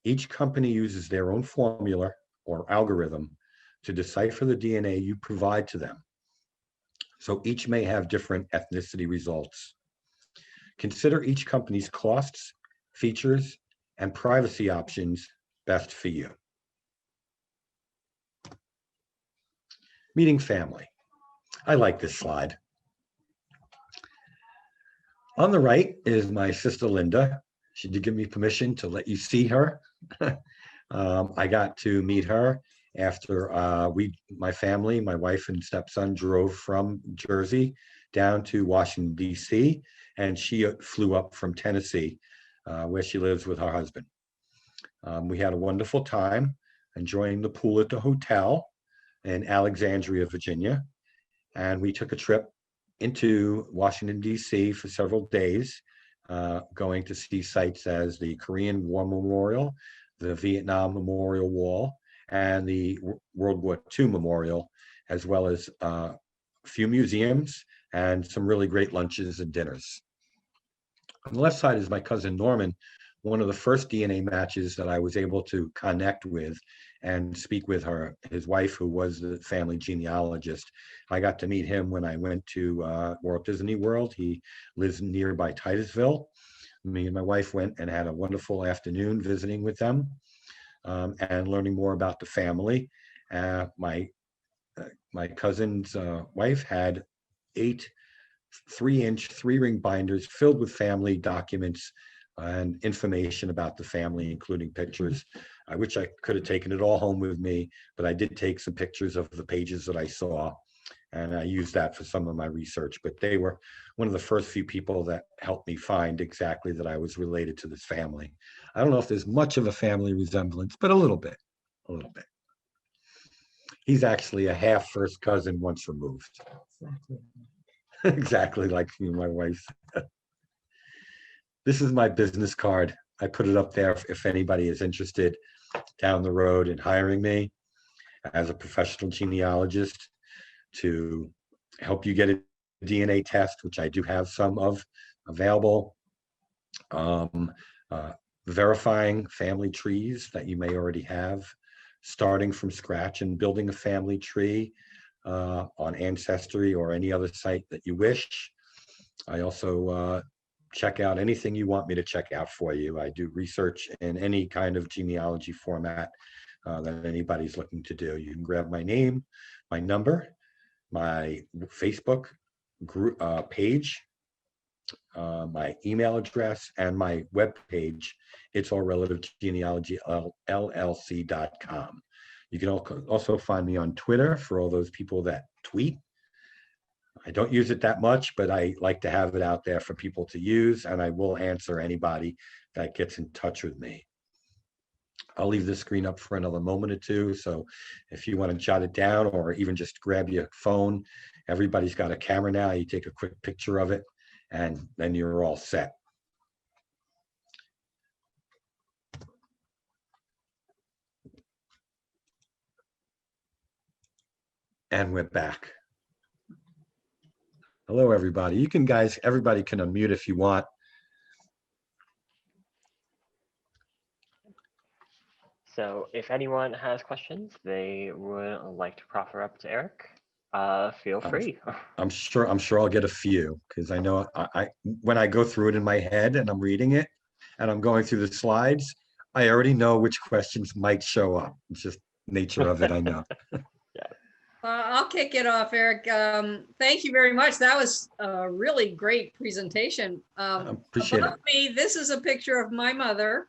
Each company uses their own formula or algorithm to decipher the DNA you provide to them. So each may have different ethnicity results. Consider each company's costs, features, and privacy options best for you. Meeting family. I like this slide. On the right is my sister Linda. She did give me permission to let you see her. I got to meet her after my family, my wife and stepson, drove from Jersey down to Washington, D.C., and she flew up from Tennessee, where she lives with her husband. We had a wonderful time enjoying the pool at the hotel in Alexandria, Virginia, and we took a trip into Washington, D.C. for several days, going to see sites as the Korean War Memorial, the Vietnam Memorial Wall, and the World War II Memorial, as well as a few museums and some really great lunches and dinners. On the left side is my cousin Norman, one of the first DNA matches that I was able to connect with and speak with her, his wife, who was the family genealogist. I got to meet him when I went to Walt Disney World. He lives nearby Titusville. Me and my wife went and had a wonderful afternoon visiting with them and learning more about the family. My cousin's wife had 8 3-inch 3-ring binders filled with family documents and information about the family, including pictures. I wish I could have taken it all home with me, but I did take some pictures of the pages that I saw, and I used that for some of my research. But they were one of the first few people that helped me find exactly that I was related to this family. I don't know if there's much of a family resemblance, but a little bit. He's actually a half first cousin once removed. Exactly like me and my wife. This is my business card. I put it up there if anybody is interested down the road in hiring me as a professional genealogist to help you get a DNA test, which I do have some of available. Verifying family trees that you may already have, starting from scratch and building a family tree on Ancestry or any other site that you wish. I also check out anything you want me to check out for you. I do research in any kind of genealogy format that anybody's looking to do. You can grab my name, my number, my Facebook group page, my email address, and my web page. It's all relative to genealogy llc.com. You can also find me on Twitter for all those people that tweet. I don't use it that much, but I like to have it out there for people to use, and I will answer anybody that gets in touch with me. I'll leave this screen up for another moment or two, so if you want to jot it down or even just grab your phone, everybody's got a camera now. You take a quick picture of it, and then you're all set. And we're back. Hello, everybody. You can, everybody can unmute if you want. So if anyone has questions they would like to proffer up to Eric, feel free. I'm sure I'll get a few, because I know when I go through it in my head and I'm reading it and I'm going through the slides, I already know which questions might show up. It's just nature of it, I know. I'll kick it off, Eric. Thank you very much. That was a really great presentation. Appreciate it. Me, this is a picture of my mother.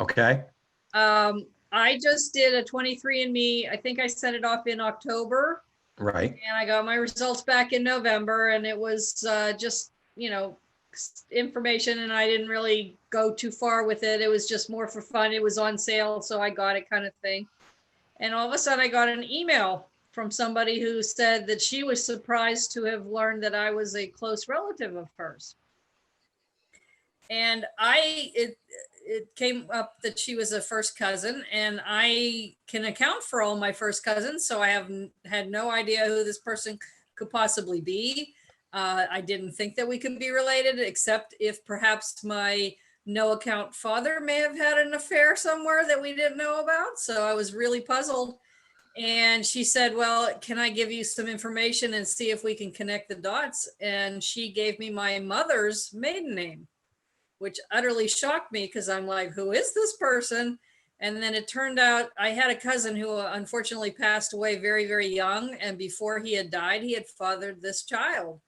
Okay. I just did a 23andMe. I think I sent it off in October. Right. And I got my results back in November, and it was just, information, and I didn't really go too far with it. It was just more for fun. It was on sale, so I got it, kind of thing. And all of a sudden I got an email from somebody who said that she was surprised to have learned that I was a close relative of hers. And it came up that she was a first cousin, and I can account for all my first cousins, so I have had no idea who this person could possibly be. I didn't think that we could be related, except if perhaps my no account father may have had an affair somewhere that we didn't know about. So I was really puzzled. And she said, well, can I give you some information and see if we can connect the dots? And she gave me my mother's maiden name, which utterly shocked me because I'm like, who is this person? And then it turned out I had a cousin who unfortunately passed away very, very young. And before he had died, he had fathered this child.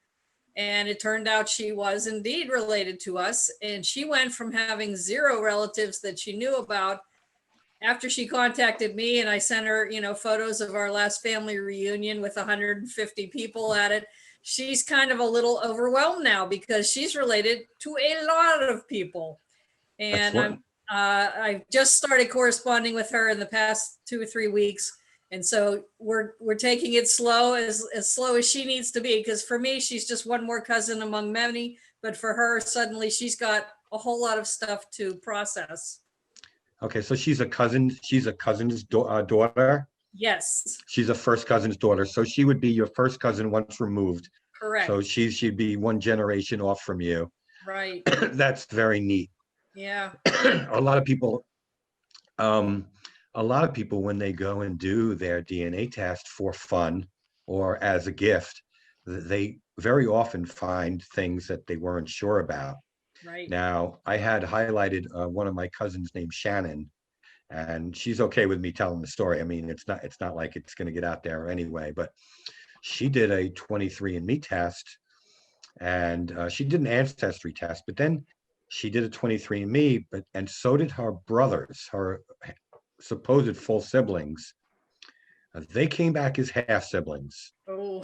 And it turned out she was indeed related to us. And she went from having 0 relatives that she knew about after she contacted me, and I sent her, photos of our last family reunion with 150 people at it. She's kind of a little overwhelmed now because she's related to a lot of people. And I just started corresponding with her in the past 2 or 3 weeks. And so we're taking it slow, as slow as she needs to be, because for me, she's just one more cousin among many. But for her, suddenly she's got a whole lot of stuff to process. Okay, so she's a cousin's daughter. Yes. She's a first cousin's daughter. So she would be your first cousin once removed. Correct. So she'd be one generation off from you. Right. That's very neat. Yeah. A lot of people, when they go and do their DNA test for fun or as a gift, they very often find things that they weren't sure about. Right. Now, I had highlighted one of my cousins named Shannon, and she's okay with me telling the story. I mean, it's not like it's going to get out there anyway, but she did a 23andMe test, and she did an ancestry test, but then she did a 23andMe, and so did her brothers, her supposed full siblings. They came back as half siblings. Oh.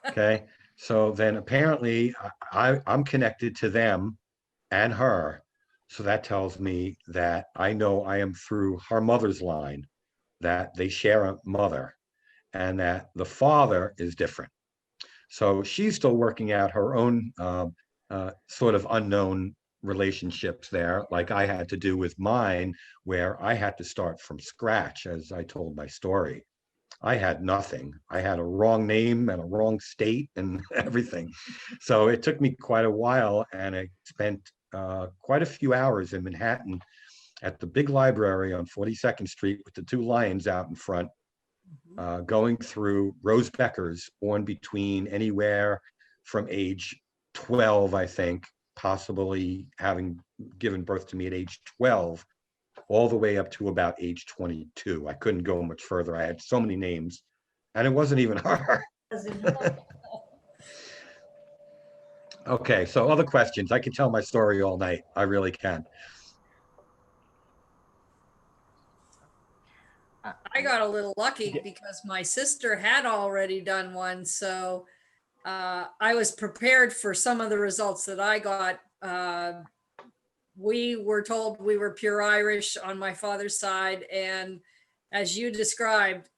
Okay. So then apparently I'm connected to them and her. So that tells me that I know I am through her mother's line, that they share a mother, and that the father is different. So she's still working out her own sort of unknown relationships there, like I had to do with mine, where I had to start from scratch, as I told my story. I had nothing. I had a wrong name and a wrong state and everything. So it took me quite a while, and I spent quite a few hours in Manhattan at the big library on 42nd Street with the 2 lions out in front, going through Rose Beckers, born between anywhere from age 12, I think, possibly having given birth to me at age 12, all the way up to about age 22. I couldn't go much further. I had so many names, and it wasn't even her. Okay, so other questions. I can tell my story all night. I really can. I got a little lucky because my sister had already done one. So I was prepared for some of the results that I got. We were told we were pure Irish on my father's side. And as you described,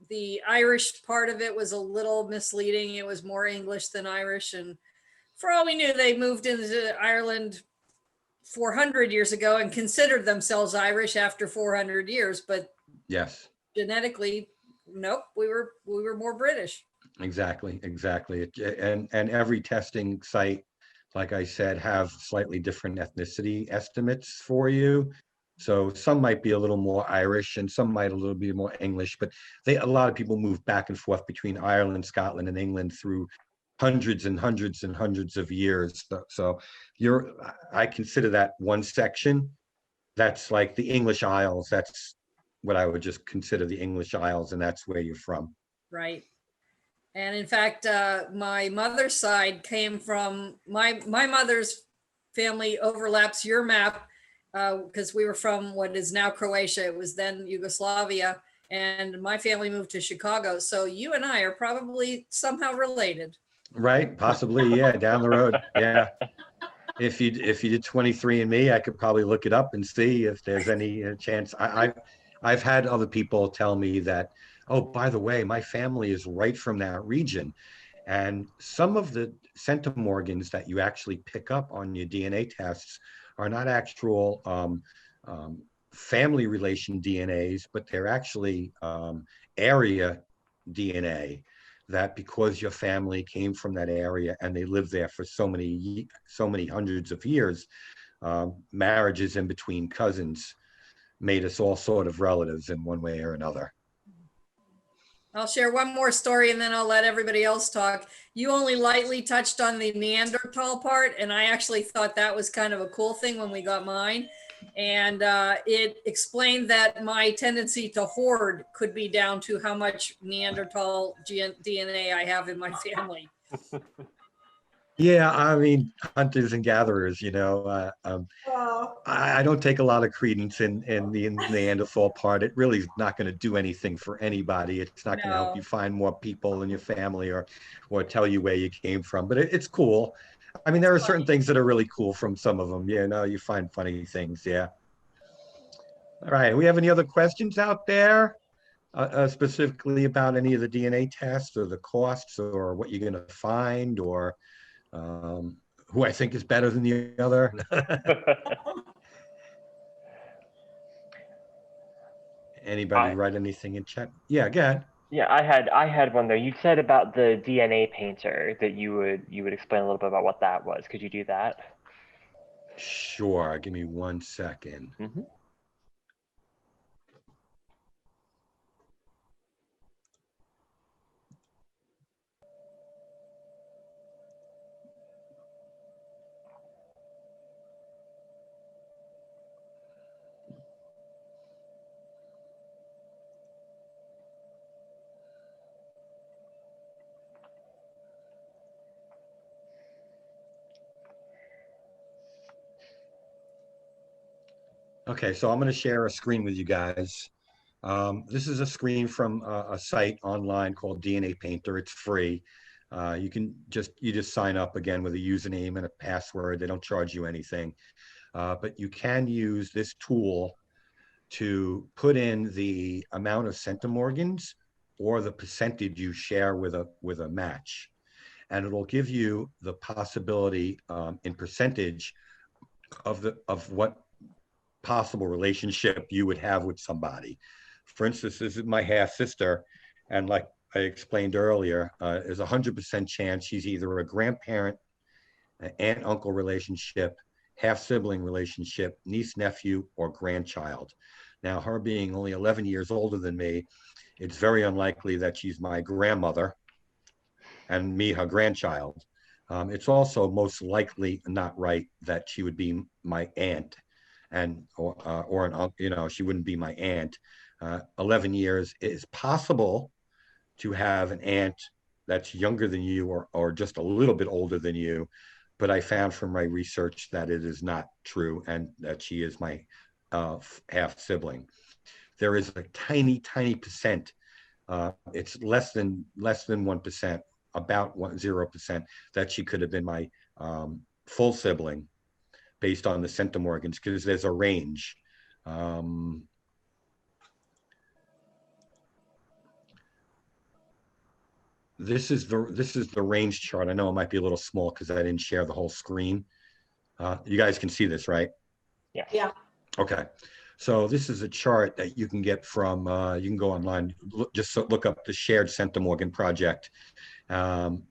the Irish part of it was a little misleading. It was more English than Irish. And for all we knew, they moved into Ireland 400 years ago and considered themselves Irish after 400 years. But yes, genetically, nope, we were more British. Exactly. And every testing site, like I said, have slightly different ethnicity estimates for you. So some might be a little more Irish and some might a little bit more English, but a lot of people move back and forth between Ireland, Scotland, and England through hundreds and hundreds and hundreds of years. So I consider that one section. That's like the English Isles. That's what I would just consider the English Isles, and that's where you're from. Right. And in fact, my mother's side came from my mother's family overlaps your map because we were from what is now Croatia. It was then Yugoslavia, and my family moved to Chicago. So you and I are probably somehow related. Right, possibly, yeah, down the road, yeah. If you did 23andMe, I could probably look it up and see if there's any chance. I've had other people tell me that, oh, by the way, my family is right from that region. And some of the centimorgans that you actually pick up on your DNA tests are not actual family relation DNAs, but they're actually area DNA, that because your family came from that area and they lived there for so many hundreds of years, marriages in between cousins made us all sort of relatives in one way or another. I'll share one more story and then I'll let everybody else talk. You only lightly touched on the Neanderthal part, and I actually thought that was kind of a cool thing when we got mine. And it explained that my tendency to hoard could be down to how much Neanderthal DNA I have in my family. Yeah, I mean, hunters and gatherers, you know, I don't take a lot of credence in the Neanderthal part. It really is not going to do anything for anybody. It's not going to help No. you find more people in your family or tell you where you came from. But it's cool. I mean, there are certain things that are really cool from some of them. You know, you find funny things. Yeah. All right. We have any other questions out there, specifically about any of the DNA tests or the costs or what you're going to find, or who I think is better than the other? Anybody write anything in chat? Yeah, go ahead. Yeah, I had one there. You said about the DNA painter that you would explain a little bit about what that was. Could you do that? Sure. Give me 1 second. Mm-hmm. Okay, so I'm going to share a screen with you guys. This is a screen from a site online called DNA Painter. It's free. You just sign up again with a username and a password. They don't charge you anything, but you can use this tool to put in the amount of centimorgans or the percentage you share with a match, and it'll give you the possibility in percentage of what possible relationship you would have with somebody. For instance, this is my half sister, and like I explained earlier, there's a 100% chance she's either a grandparent, an aunt uncle relationship, half sibling relationship, niece nephew, or grandchild. Now, her being only 11 years older than me, it's very unlikely that she's my grandmother and me her grandchild. It's also most likely not right that she would be my aunt, and or an uncle. You know, she wouldn't be my aunt. 11 years, it's possible to have an aunt that's younger than you or just a little bit older than you, but I found from my research that it is not true and that she is my half sibling. There is a tiny percent. It's less than 1%, about 0%, that she could have been my full sibling based on the centimorgans, because there's a range. This is the range chart. I know it might be a little small because I didn't share the whole screen. You guys can see this, right? Yes. Yeah. Okay. So this is a chart that you can get from, you can go online, just look up the Shared Centimorgan Project, and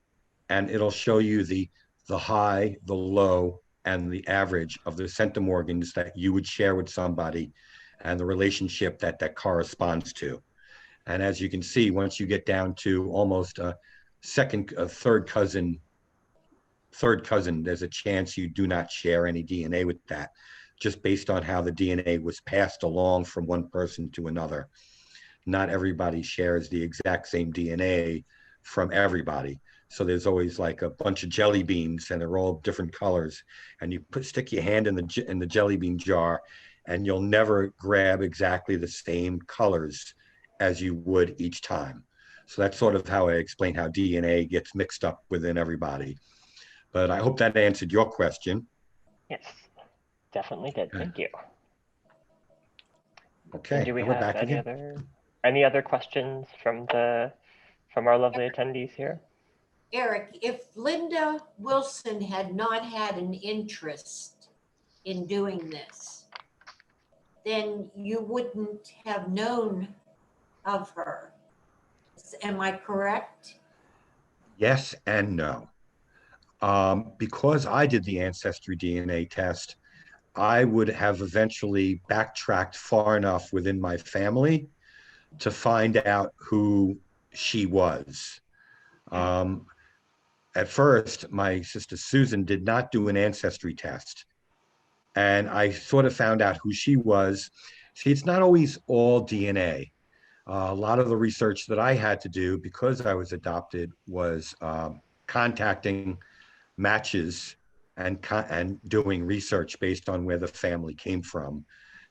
it'll show you the high, the low, and the average of the centimorgans that you would share with somebody and the relationship that corresponds to. And as you can see, once you get down to almost a third cousin, there's a chance you do not share any DNA with that, just based on how the DNA was passed along from one person to another. Not everybody shares the exact same DNA from everybody. So there's always like a bunch of jelly beans and they're all different colors. And you stick your hand in the jelly bean jar and you'll never grab exactly the same colors as you would each time. So that's sort of how I explain how DNA gets mixed up within everybody. But I hope that answered your question. Yes, definitely did. Thank you. Okay, And do we and we're have back again. any other questions from our lovely attendees here? Eric, if Linda Wilson had not had an interest in doing this, then you wouldn't have known of her. Am I correct? Yes and no. Because I did the ancestry DNA test, I would have eventually backtracked far enough within my family to find out who she was. At first, my sister Susan did not do an ancestry test. And I sort of found out who she was. See, it's not always all DNA. A lot of the research that I had to do because I was adopted was contacting matches and doing research based on where the family came from.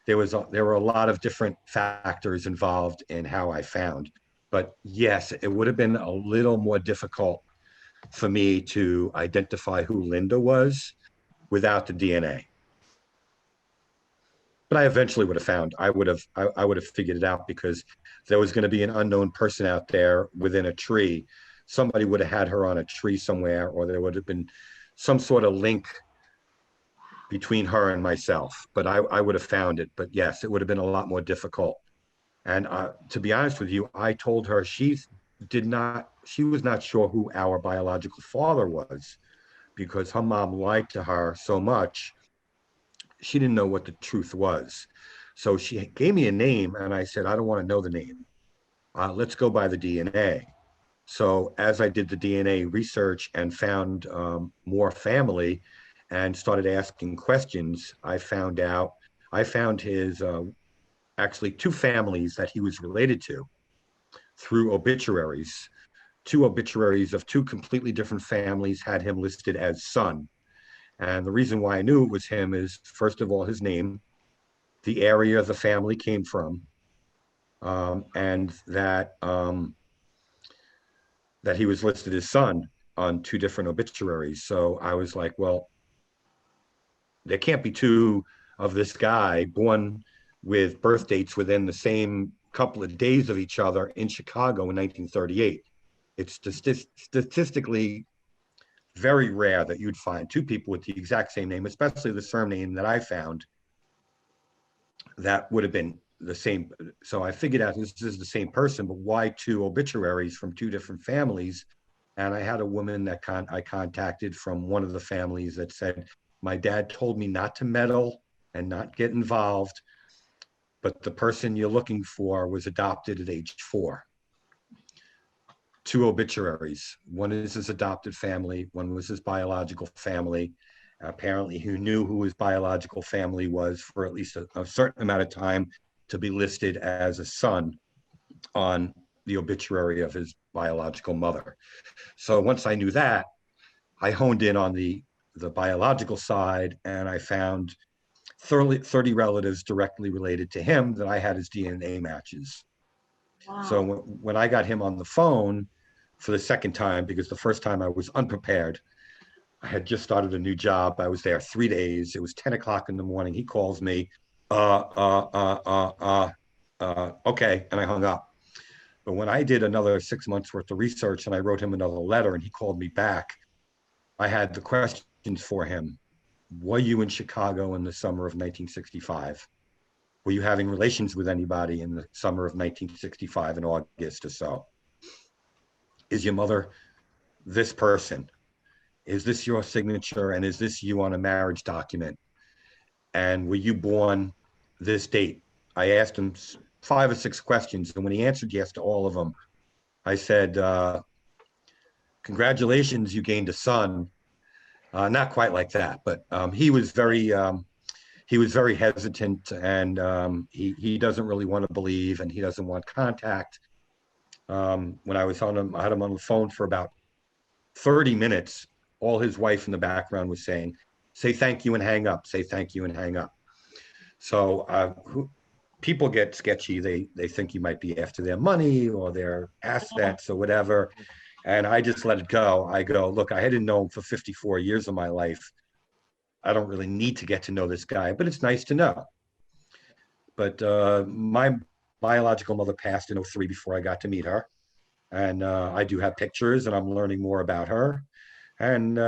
There were a lot of different factors involved in how I found. But yes, it would have been a little more difficult for me to identify who Linda was without the DNA. But I eventually would have found, I would have figured it out because there was going to be an unknown person out there within a tree. Somebody would have had her on a tree somewhere, or there would have been some sort of link between her and myself. But I would have found it. But yes, it would have been a lot more difficult. And to be honest with you, I told her she was not sure who our biological father was because her mom lied to her so much. She didn't know what the truth was. So she gave me a name and I said, I don't want to know the name. Let's go by the DNA. So as I did the DNA research and found more family and started asking questions, I found his actually two families that he was related to through obituaries. Two obituaries of two completely different families had him listed as son. And the reason why I knew it was him is, first of all, his name, the area the family came from, and that he was listed as son on two different obituaries. So I was like, well, there can't be two of this guy born with birth dates within the same couple of days of each other in Chicago in 1938. It's statistically very rare that you'd find two people with the exact same name, especially the surname that I found that would have been the same. So I figured out this is the same person, but why two obituaries from two different families? And I had a woman that I contacted from one of the families that said, my dad told me not to meddle and not get involved, but the person you're looking for was adopted at age 4. Two obituaries. One is his adopted family, one was his biological family. Apparently he knew who his biological family was for at least a certain amount of time to be listed as a son on the obituary of his biological mother. So once I knew that, I honed in on the biological side, and I found 30 relatives directly related to him that I had his DNA matches. Wow. So when I got him on the phone for the second time, because the first time I was unprepared, I had just started a new job. I was there 3 days. It was 10 o'clock in the morning. He calls me, okay. And I hung up. But when I did another 6 months worth of research and I wrote him another letter and he called me back, I had the questions for him. Were you in Chicago in the summer of 1965? Were you having relations with anybody in the summer of 1965 in August or so? Is your mother this person? Is this your signature? And is this you on a marriage document? And were you born this date? I asked him 5 or 6 questions. And when he answered yes to all of them, I said, congratulations, you gained a son. Not quite like that, but he was very hesitant, and he doesn't really want to believe, and he doesn't want contact. When I was on him, I had him on the phone for about 30 minutes. All his wife in the background was saying, say thank you and hang up, say thank you and hang up. So people get sketchy. They think you might be after their money or their assets or whatever. And I just let it go. I go, look, I hadn't known him for 54 years of my life. I don't really need to get to know this guy, but it's nice to know. But my biological mother passed in 2003 before I got to meet her. And I do have pictures and I'm learning more about her. And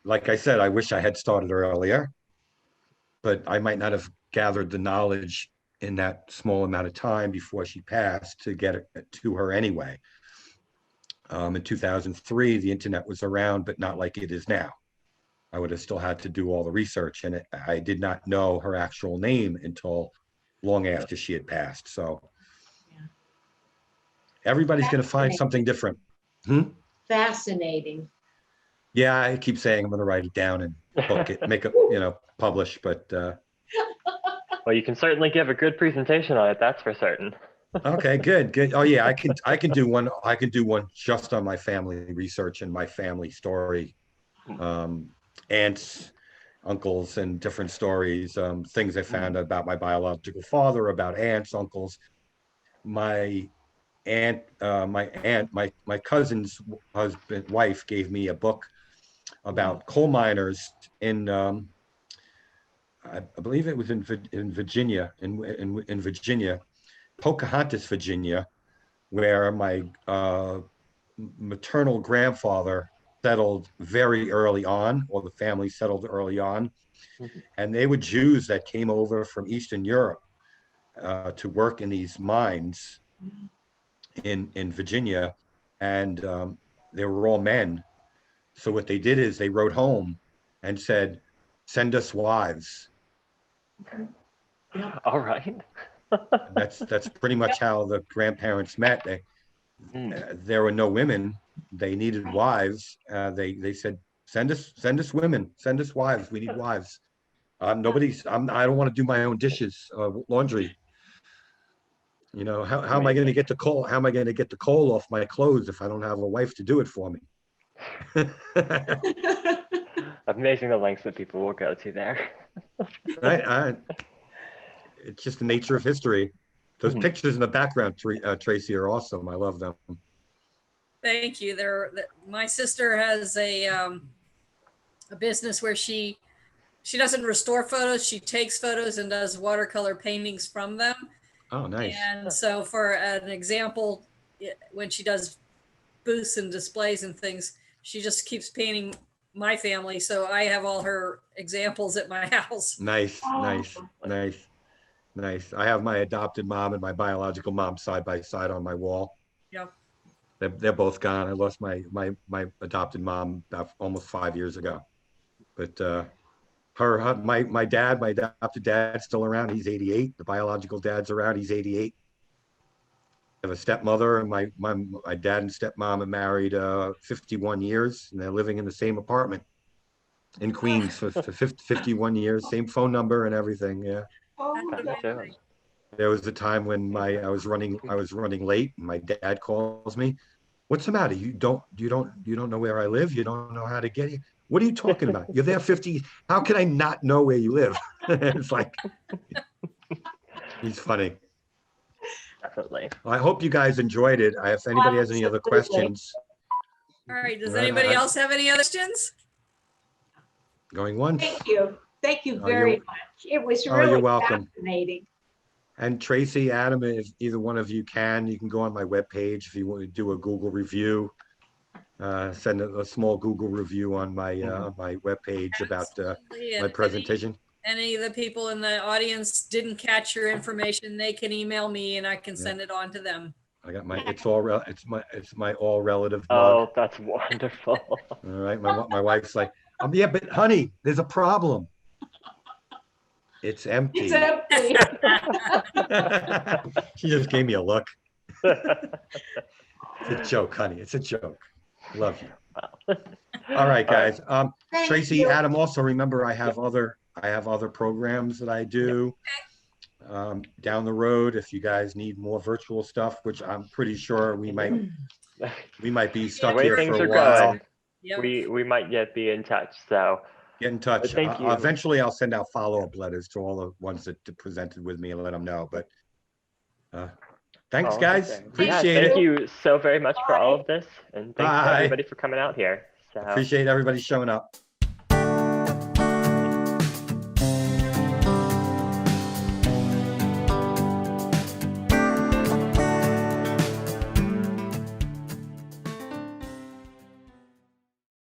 like I said, I wish I had started earlier, but I might not have gathered the knowledge in that small amount of time before she passed to get it to her anyway. In 2003, the internet was around, but not like it is now. I would have still had to do all the research, and I did not know her actual name until long after she had passed. So everybody's going to find something different. Fascinating. Yeah, I keep saying I'm going to write it down and book it, make it, publish, but Well, you can certainly give a good presentation on it, that's for certain. okay, good. Oh yeah, I can do one. I can do one just on my family research and my family story, aunts, uncles, and different stories, things I found about my biological father, about aunts, uncles. My my cousin's wife gave me a book about coal miners in, I believe it was in Virginia, in Virginia, Pocahontas, Virginia, where my maternal grandfather settled very early on, or the family settled early on. And they were Jews that came over from Eastern Europe to work in these mines in Virginia. And they were all men. So what they did is they wrote home and said, "Send us wives." All right. That's pretty much how the grandparents met. There were no women. They needed wives. They said, send us women, send us wives. We need wives. I don't want to do my own dishes, laundry. How am I going to get the coal? How am I going to get the coal off my clothes if I don't have a wife to do it for me? Amazing the lengths that people will go to there. Right. It's just the nature of history. Those pictures in the background, Tracy, are awesome. I love them. Thank you. My sister has a business where she doesn't restore photos. She takes photos and does watercolor paintings from them. Oh, nice. And so for an example, when she does booths and displays and things, she just keeps painting my family. So I have all her examples at my house. Nice. I have my adopted mom and my biological mom side by side on my wall. Yeah. They're both gone. I lost my adopted mom about almost 5 years ago. But my adopted dad's still around. He's 88. The biological dad's around. He's 88. I have a stepmother, and my dad and stepmom are married 51 years, and they're living in the same apartment in Queens for 51 years. Same phone number and everything. Yeah. There was a time when I was running late, and my dad calls me. "What's the matter? You don't know where I live? You don't know how to get here? What are you talking about? You're there 50. How can I not know where you live?" It's like, he's funny. Definitely. Well, I hope you guys enjoyed it. If anybody has any other questions. All right. Does anybody else have any other questions? Going once. Thank you very much. It was really you're welcome. fascinating. And Tracy, Adam, if either one of you can go on my webpage if you want to do a Google review. Send a small Google review on my my webpage about my presentation. Any of the people in the audience didn't catch your information, they can email me and I can send it on to them. I got it's my all relative mug. Oh, that's wonderful. All right, my wife's like, yeah, but honey, there's a problem. It's empty. It's empty. She just gave me a look. It's a joke, honey. It's a joke. Love you. Wow. All right, guys. Tracy, you. Adam, also remember I have other programs that I do down the road. If you guys need more virtual stuff, which I'm pretty sure we might be stuck here for a while. Yep. We might yet be in touch. So get in touch. Thank you. Eventually, I'll send out follow-up letters to all the ones that presented with me and let them know. But thanks, guys. Okay. Appreciate it. Thank you so very much for all of this, and thanks to Bye. everybody for coming out here. So. Appreciate everybody showing up.